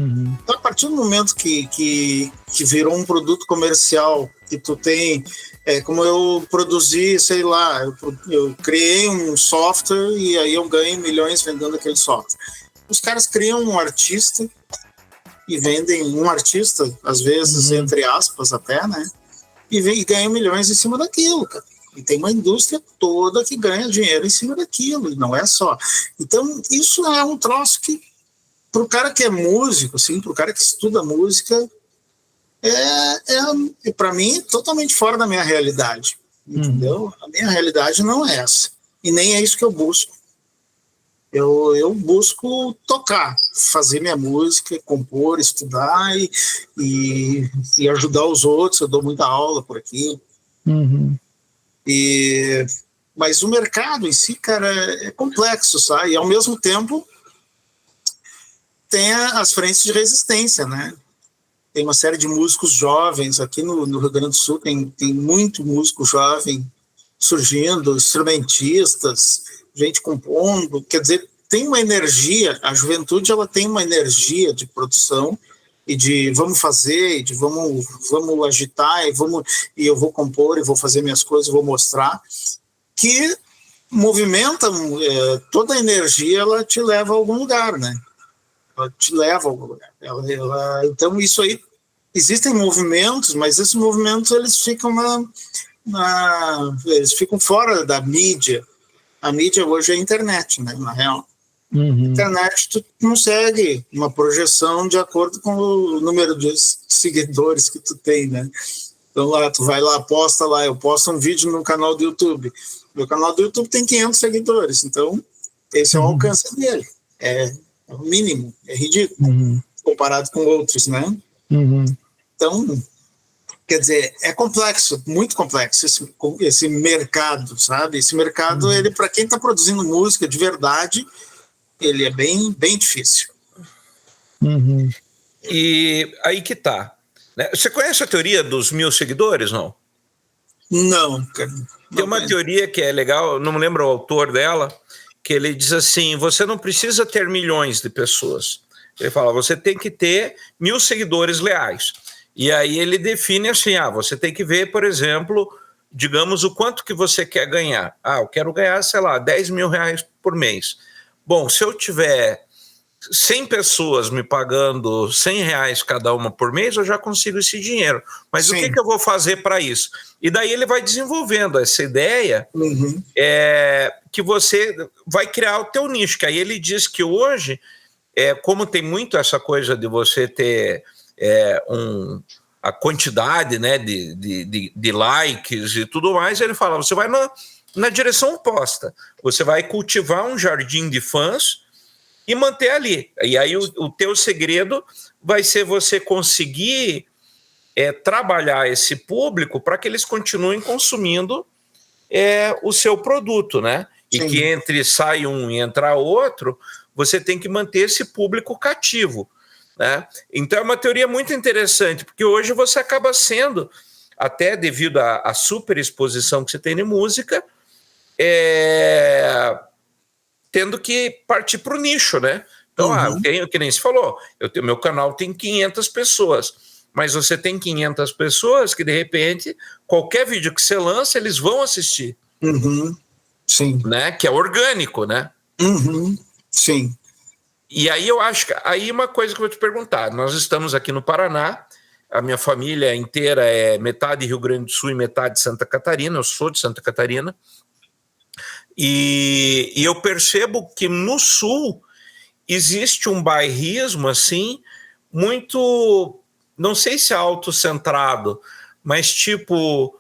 S2: Então, a partir do momento que virou um produto comercial, que tu tem, como eu produzi, sei lá, eu criei um software e aí eu ganho milhões vendendo aquele software. Os caras criam um artista e vendem um artista, às vezes, entre aspas até, né? E ganham milhões em cima daquilo, cara. E tem uma indústria toda que ganha dinheiro em cima daquilo, e não é só. Então, isso é um troço que para o cara que é músico, assim, para o cara que estuda música, para mim, totalmente fora da minha realidade, entendeu? A minha realidade não é essa, e nem é isso que eu busco. Eu busco tocar, fazer minha música, compor, estudar e ajudar os outros. Eu dou muita aula por aqui. Mas o mercado em si, cara, é complexo, sabe? E ao mesmo tempo tem as frentes de resistência, né? Tem uma série de músicos jovens aqui no Rio Grande do Sul, tem muito músico jovem surgindo, instrumentistas, gente compondo, quer dizer, tem uma energia, a juventude ela tem uma energia de produção e de vamos fazer, e de vamos agitar, e eu vou compor, e vou fazer minhas coisas, vou mostrar, que movimenta toda a energia, ela te leva a algum lugar, né? Ela te leva a algum lugar. Então isso aí, existem movimentos, mas esses movimentos eles ficam eles ficam fora da mídia. A mídia hoje é a internet, né, na real. Na internet tu consegue uma projeção de acordo com o número de seguidores que tu tem, né? Então lá, tu vai lá, posta lá, eu posto um vídeo no canal do YouTube. Meu canal do YouTube tem 500 seguidores, então esse é o alcance dele. É o mínimo, é ridículo, comparado com outros, né? Então, Quer dizer, é complexo, muito complexo esse mercado, sabe? Esse mercado, ele, para quem está produzindo música de verdade, ele é bem, bem difícil.
S3: Uhum.
S1: E aí que tá. Né? Você conhece a teoria dos 1000 seguidores, não?
S2: Não, cara.
S1: Tem uma teoria que é legal, não me lembro o autor dela, que ele diz assim, você não precisa ter milhões de pessoas. Ele fala, você tem que ter 1000 seguidores leais. E aí ele define assim, você tem que ver, por exemplo, digamos, o quanto que você quer ganhar. Eu quero ganhar, sei lá, 10 mil reais por mês. Bom, se eu tiver 100 pessoas me pagando 100 reais cada uma por mês, eu já consigo esse dinheiro. Mas Sim. O que eu vou fazer para isso? E daí ele vai desenvolvendo essa ideia que você vai criar o teu nicho. Que aí ele diz que hoje, como tem muito essa coisa de você ter a quantidade, né, de likes e tudo mais, ele fala, você vai na direção oposta. Você vai cultivar um jardim de fãs e manter ali. E aí o teu segredo vai ser você conseguir trabalhar esse público para que eles continuem consumindo o seu produto, né? Sim. E que sai um e entrar outro, você tem que manter esse público cativo, né? Então é uma teoria muito interessante, porque hoje você acaba sendo, até devido à super exposição que você tem de música, tendo que partir para o nicho, né? Então, eu tenho, que nem se falou, meu canal tem 500 pessoas, mas você tem 500 pessoas que, de repente, qualquer vídeo que você lança, eles vão assistir.
S2: Sim.
S1: Né? Que é orgânico, né?
S2: Sim.
S1: E aí eu acho que... Aí uma coisa que eu vou te perguntar, nós estamos aqui no Paraná, a minha família inteira é metade Rio Grande do Sul e metade Santa Catarina, eu sou de Santa Catarina, e eu percebo que no Sul existe um bairrismo, assim, muito, não sei se é autocentrado, mas tipo,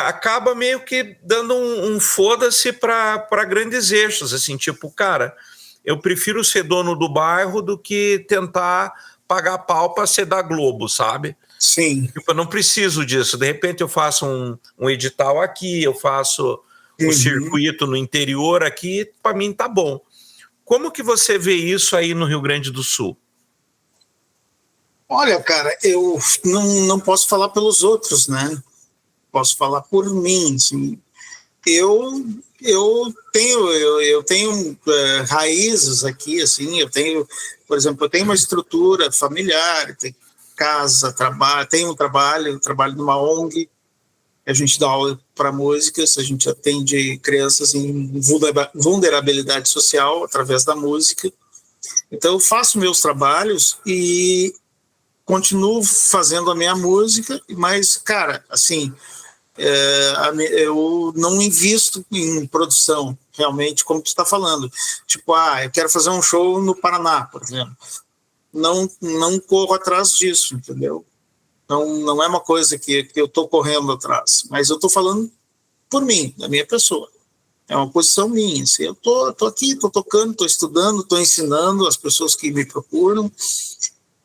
S1: acaba meio que dando um foda-se para grandes eixos, assim, tipo, cara, eu prefiro ser dono do bairro do que tentar pagar pau para ser da Globo, sabe?
S2: Sim.
S1: Tipo, eu não preciso disso. De repente eu faço um edital aqui, eu faço o circuito no interior aqui, para mim tá bom. Como que você vê isso aí no Rio Grande do Sul?
S2: Olha, cara, eu não posso falar pelos outros, né? Posso falar por mim, assim. Eu tenho raízes aqui, assim, por exemplo, eu tenho uma estrutura familiar, tenho casa, trabalho numa ONG, a gente dá aula para músicas, a gente atende crianças em vulnerabilidade social através da música. Então eu faço meus trabalhos e continuo fazendo a minha música, mas, cara, assim, eu não invisto em produção, realmente, como tu está falando. Tipo, eu quero fazer um show no Paraná, por exemplo. Não corro atrás disso, entendeu? Não é uma coisa que eu estou correndo atrás, mas eu estou falando por mim, da minha pessoa. É uma posição minha. Assim, eu tô aqui, estou tocando, estou estudando, estou ensinando as pessoas que me procuram.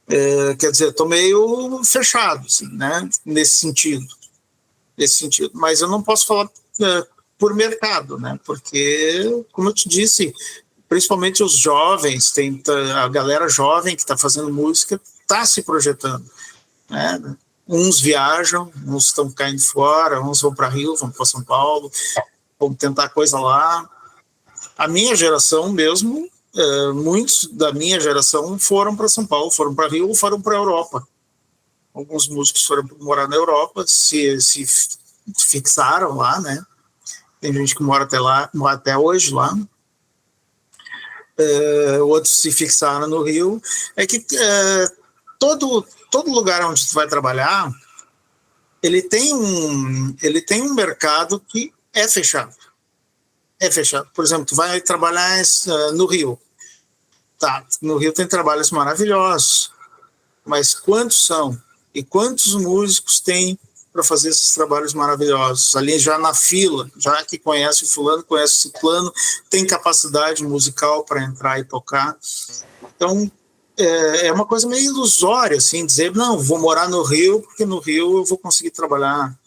S2: Quer dizer, estou meio fechado, assim, né? Nesse sentido. Mas eu não posso falar por mercado, né? Porque, como eu te disse, principalmente os jovens, tem a galera jovem que está fazendo música, está se projetando, né? Uns viajam, uns estão caindo fora, uns vão para Rio, vão para São Paulo, vão tentar coisa lá. A minha geração mesmo, muitos da minha geração foram para São Paulo, foram para Rio ou foram para a Europa. Alguns músicos foram morar na Europa, se fixaram lá, né? Tem gente que mora até hoje lá. Outros se fixaram no Rio. É que todo lugar onde tu vai trabalhar, ele tem um mercado que é fechado. É fechado. Por exemplo, tu vai trabalhar no Rio. Tá, no Rio tem trabalhos maravilhosos, mas quantos são? E quantos músicos tem para fazer esses trabalhos maravilhosos? Ali já na fila, já que conhece o fulano, conhece o ciclano, tem capacidade musical para entrar e tocar. Então, é uma coisa meio ilusória, assim, dizer, não, vou morar no Rio, porque no Rio eu vou conseguir trabalhar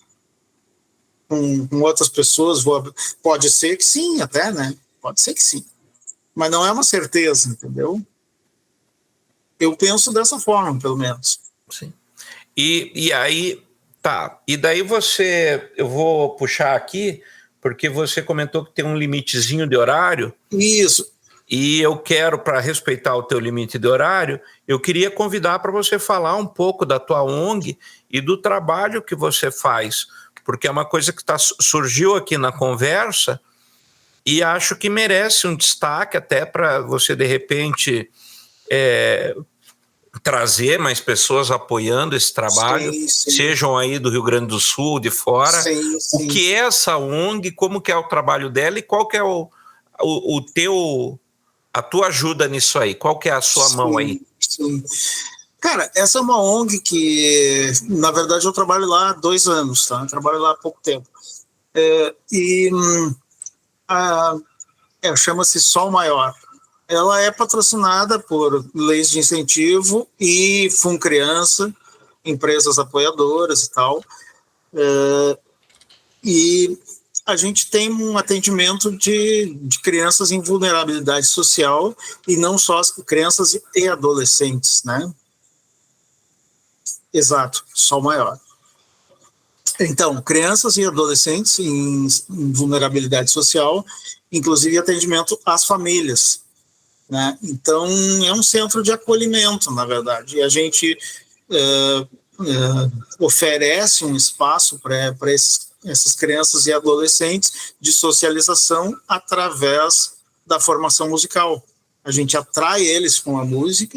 S2: com outras pessoas, pode ser que sim, até, né? Pode ser que sim. Mas não é uma certeza, entendeu? Eu penso dessa forma, pelo menos.
S1: Sim. E aí, tá. E daí eu vou puxar aqui, porque você comentou que tem um limitezinho de horário.
S2: Isso.
S1: E eu quero, para respeitar o teu limite de horário, eu queria convidar para você falar um pouco da tua ONG e do trabalho que você faz, porque é uma coisa que surgiu aqui na conversa e acho que merece um destaque até para você, de repente, trazer mais pessoas apoiando esse trabalho,
S2: sim.
S1: sejam aí do Rio Grande do Sul, de fora.
S2: Sim.
S1: O que é essa ONG, como que é o trabalho dela e qual que é a tua ajuda nisso aí? Qual que é a sua mão aí?
S2: Sim. Cara, essa é uma ONG que, na verdade, eu trabalho lá há 2 anos, tá? Eu trabalho lá há pouco tempo. Chama-se Sol Maior. Ela é patrocinada por leis de incentivo e Funcriança, empresas apoiadoras e tal. E a gente tem um atendimento de crianças em vulnerabilidade social e não só as crianças e adolescentes, né? Exato, Sol Maior. Então, crianças e adolescentes em vulnerabilidade social, inclusive atendimento às famílias, né? Então, é um centro de acolhimento, na verdade, e a gente oferece um espaço para essas crianças e adolescentes de socialização através da formação musical. A gente atrai eles com a música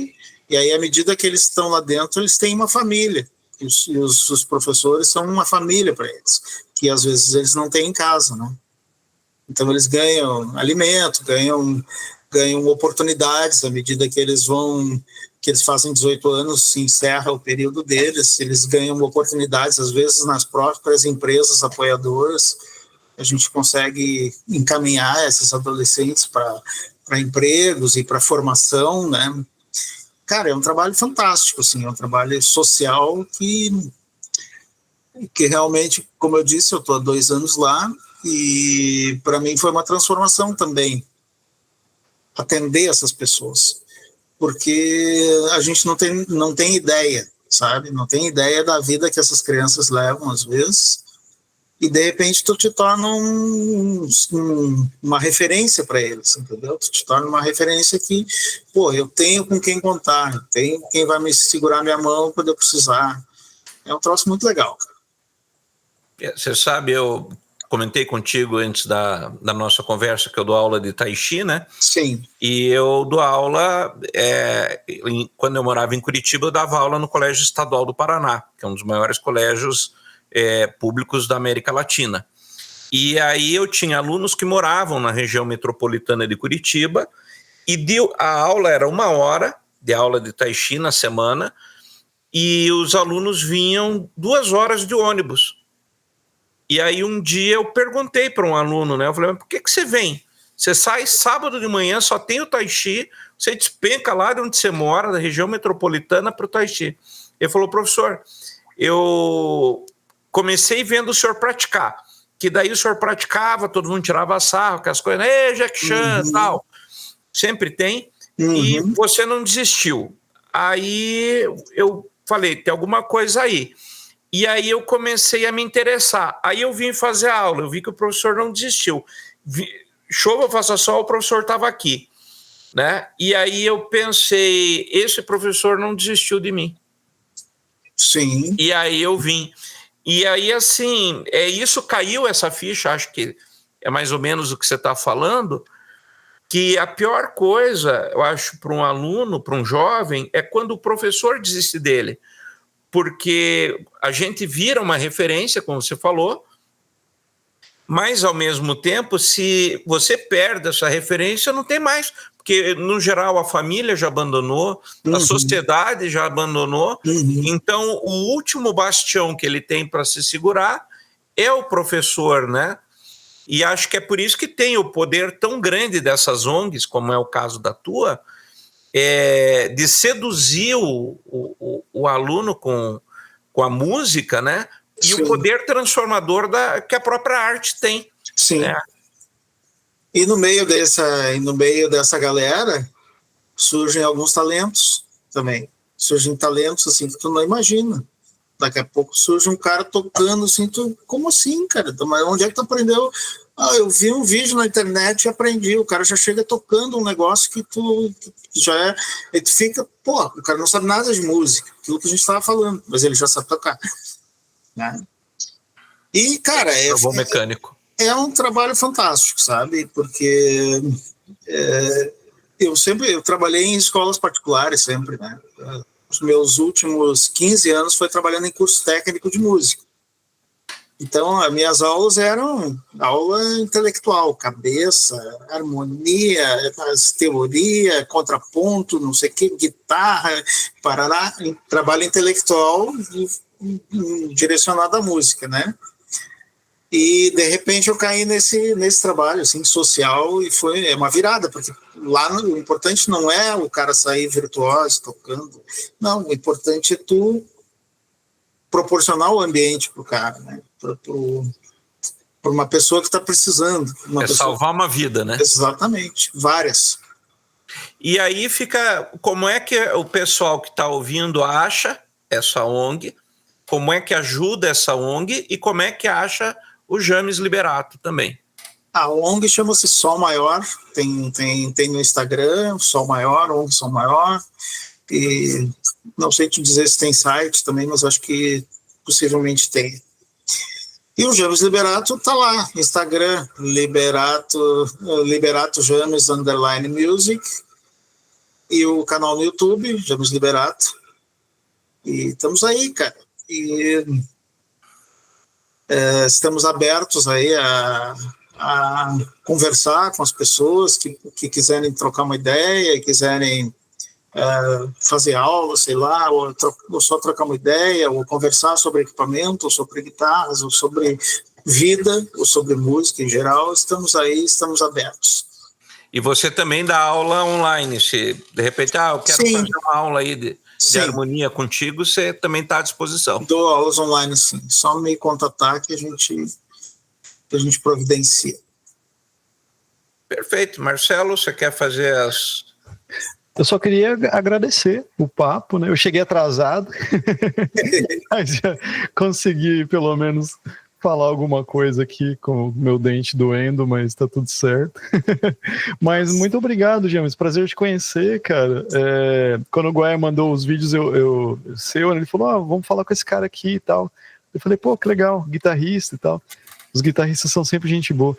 S2: e aí, à medida que eles estão lá dentro, eles têm uma família. E os professores são uma família para eles, que às vezes eles não têm em casa, né? Então, eles ganham alimento, ganham oportunidades à medida que eles fazem 18 anos, se encerra o período deles, eles ganham oportunidades, às vezes, nas próprias empresas apoiadoras. A gente consegue encaminhar esses adolescentes para empregos e para formação, né? Cara, é um trabalho fantástico, assim, é um trabalho social que realmente, como eu disse, eu estou há 2 anos lá e para mim foi uma transformação também atender essas pessoas, porque a gente não tem ideia, sabe? Não tem ideia da vida que essas crianças levam às vezes e de repente tu te torna uma referência para eles, entendeu? Tu te torna uma referência que, pô, eu tenho com quem contar, eu tenho quem vai me segurar minha mão quando eu precisar. É um troço muito legal, cara.
S1: Você sabe, eu comentei contigo antes da nossa conversa que eu dou aula de Tai Chi, né?
S2: Sim.
S1: E eu dou aula, quando eu morava em Curitiba, eu dava aula no Colégio Estadual do Paraná, que é um dos maiores colégios públicos da América Latina. E aí eu tinha alunos que moravam na região metropolitana de Curitiba e a aula era 1 hora de aula de Tai Chi na semana e os alunos vinham 2 horas de ônibus. E aí um dia eu perguntei para um aluno, né? Eu falei, mas por que você vem? Você sai sábado de manhã, só tem o Tai Chi, você despenca lá de onde você mora, da região metropolitana, para o Tai Chi. Ele falou, professor, eu comecei vendo o senhor praticar, que daí o senhor praticava, todo mundo tirava sarro, com as coisas, Jack Chan, tal, sempre tem, e você não desistiu. Aí eu falei, tem alguma coisa aí. E aí eu comecei a me interessar. Aí eu vim fazer a aula, eu vi que o professor não desistiu. Chova, faça sol, o professor estava aqui, né? E aí eu pensei, esse professor não desistiu de mim.
S2: Sim.
S1: E aí eu vim. E aí, assim, isso caiu, essa ficha, acho que é mais ou menos o que você está falando, que a pior coisa, eu acho, para um aluno, para um jovem, é quando o professor desiste dele. Porque a gente vira uma referência, como você falou, mas, ao mesmo tempo, se você perde essa referência, não tem mais. Porque, no geral, a família já abandonou, a sociedade já abandonou. Então, o último bastião que ele tem para se segurar é o professor, né? E acho que é por isso que tem o poder tão grande dessas ONGs, como é o caso da tua, de seduzir o aluno com a música, né? E Sim. o poder transformador que a própria arte tem.
S2: Sim. Né? E no meio dessa galera surgem alguns talentos também. Surgem talentos assim que tu não imagina. Daqui a pouco surge um cara tocando assim, como assim, cara? Mas onde é que tu aprendeu? Eu vi um vídeo na internet e aprendi. O cara já chega tocando um negócio que já é. E tu fica, o cara não sabe nada de música, aquilo que a gente estava falando, mas ele já sabe tocar. Né? E, cara,
S1: bom mecânico.
S2: É um trabalho fantástico, sabe? Porque eu trabalhei em escolas particulares sempre, né? Os meus últimos 15 anos foi trabalhando em curso técnico de música. Então, as minhas aulas eram aula intelectual, cabeça, harmonia, teoria, contraponto, não sei o que, guitarra, parará, trabalho intelectual direcionado à música, né? E, de repente, eu caí nesse trabalho assim, social e foi uma virada, porque lá o importante não é o cara sair virtuoso tocando, não, o importante é tu proporcionar o ambiente para o cara, né? Para uma pessoa que está precisando.
S1: Salvar uma vida, né?
S2: Exatamente, várias.
S1: E aí fica, como é que o pessoal que está ouvindo acha essa ONG, como é que ajuda essa ONG e como é que acha o James Liberato também?
S2: A ONG chama-se Sol Maior, tem no Instagram, Sol Maior, ONG Sol Maior, e não sei te dizer se tem site também, mas acho que possivelmente tem. E o James Liberato tá lá, Instagram, Liberato James _music, e o canal no YouTube, James Liberato, e estamos aí, cara, e estamos abertos aí a conversar com as pessoas que quiserem trocar uma ideia, quiserem fazer aula, sei lá, ou só trocar uma ideia, ou conversar sobre equipamento, ou sobre guitarras, ou sobre vida, ou sobre música em geral. Estamos aí, estamos abertos.
S1: E você também dá aula online, se de repente, eu quero
S2: sim.
S1: fazer uma aula aí de harmonia contigo, você também está à disposição.
S2: Dou aulas online, sim. Só me contatar que a gente providencia.
S1: Perfeito. Marcelo, você quer fazer as...
S3: Eu só queria agradecer o papo, né? Eu cheguei atrasado, mas já consegui pelo menos falar alguma coisa aqui com o meu dente doendo, mas tá tudo certo. Mas muito obrigado, James. Prazer te conhecer, cara. Quando o Guaia mandou os vídeos, ele falou, vamos falar com esse cara aqui e tal. Eu falei, que legal, guitarrista e tal. Os guitarristas são sempre gente boa.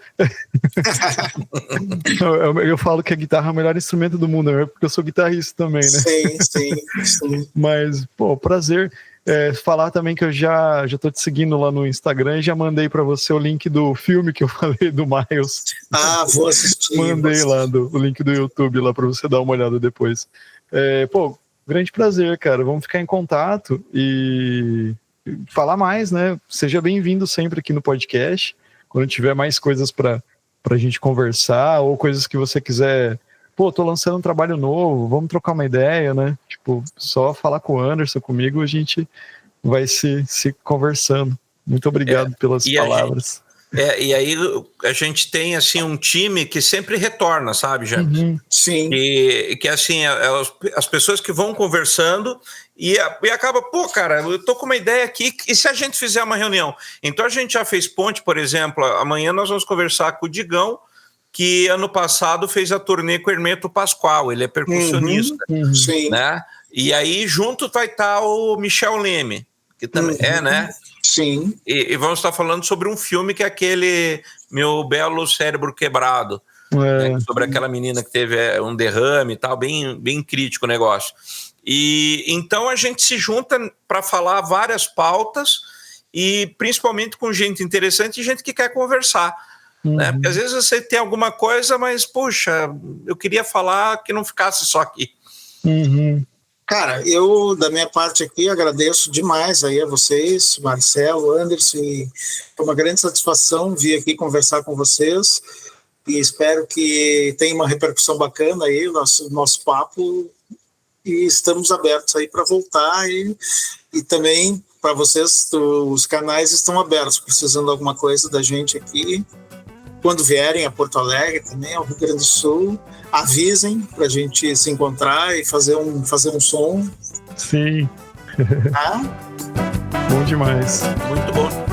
S3: eu falo que a guitarra é o melhor instrumento do mundo, porque eu sou guitarrista também, né?
S2: Sim.
S3: Mas, prazer. Falar também que eu já tô te seguindo lá no Instagram e já mandei para você o link do filme que eu falei do Miles.
S2: Vou assistir.
S3: Mandei lá o link do YouTube lá para você dar uma olhada depois. Grande prazer, cara. Vamos ficar em contato e falar mais, né? Seja bem-vindo sempre aqui no podcast. Quando tiver mais coisas pra gente conversar ou coisas que você quiser. Tô lançando um trabalho novo, vamos trocar uma ideia, né? Só falar com o Anderson, comigo, a gente vai se conversando. Muito obrigado pelas palavras.
S1: E aí a gente tem assim um time que sempre retorna, sabe, James?
S2: Uhum, sim.
S1: Que assim, as pessoas que vão conversando e acaba, cara, eu tô com uma ideia aqui, e se a gente fizer uma reunião? Então a gente já fez ponte, por exemplo, amanhã nós vamos conversar com o Digão, que ano passado fez a turnê com o Hermeto Pascoal, ele é percussionista, né? E aí junto vai estar o Michel Leme, que também né?
S2: Sim.
S1: E vamos estar falando sobre um filme que é aquele Meu Belo Cérebro Quebrado, né? Sobre aquela menina que teve um derrame e tal, bem crítico o negócio. E então a gente se junta para falar várias pautas e principalmente com gente interessante e gente que quer conversar. Né? Porque às vezes você tem alguma coisa, mas, puxa, eu queria falar que não ficasse só aqui.
S2: Cara, eu, da minha parte aqui, agradeço demais aí a vocês, Marcelo, Anderson, e foi uma grande satisfação vir aqui conversar com vocês e espero que tenha uma repercussão bacana aí, o nosso papo e estamos abertos aí para voltar e também para vocês, os canais estão abertos, precisando de alguma coisa da gente aqui. Quando vierem a Porto Alegre também, ao Rio Grande do Sul, avisem para a gente se encontrar e fazer um som.
S3: Sim.
S2: Tá?
S3: Bom demais.
S1: Muito bom.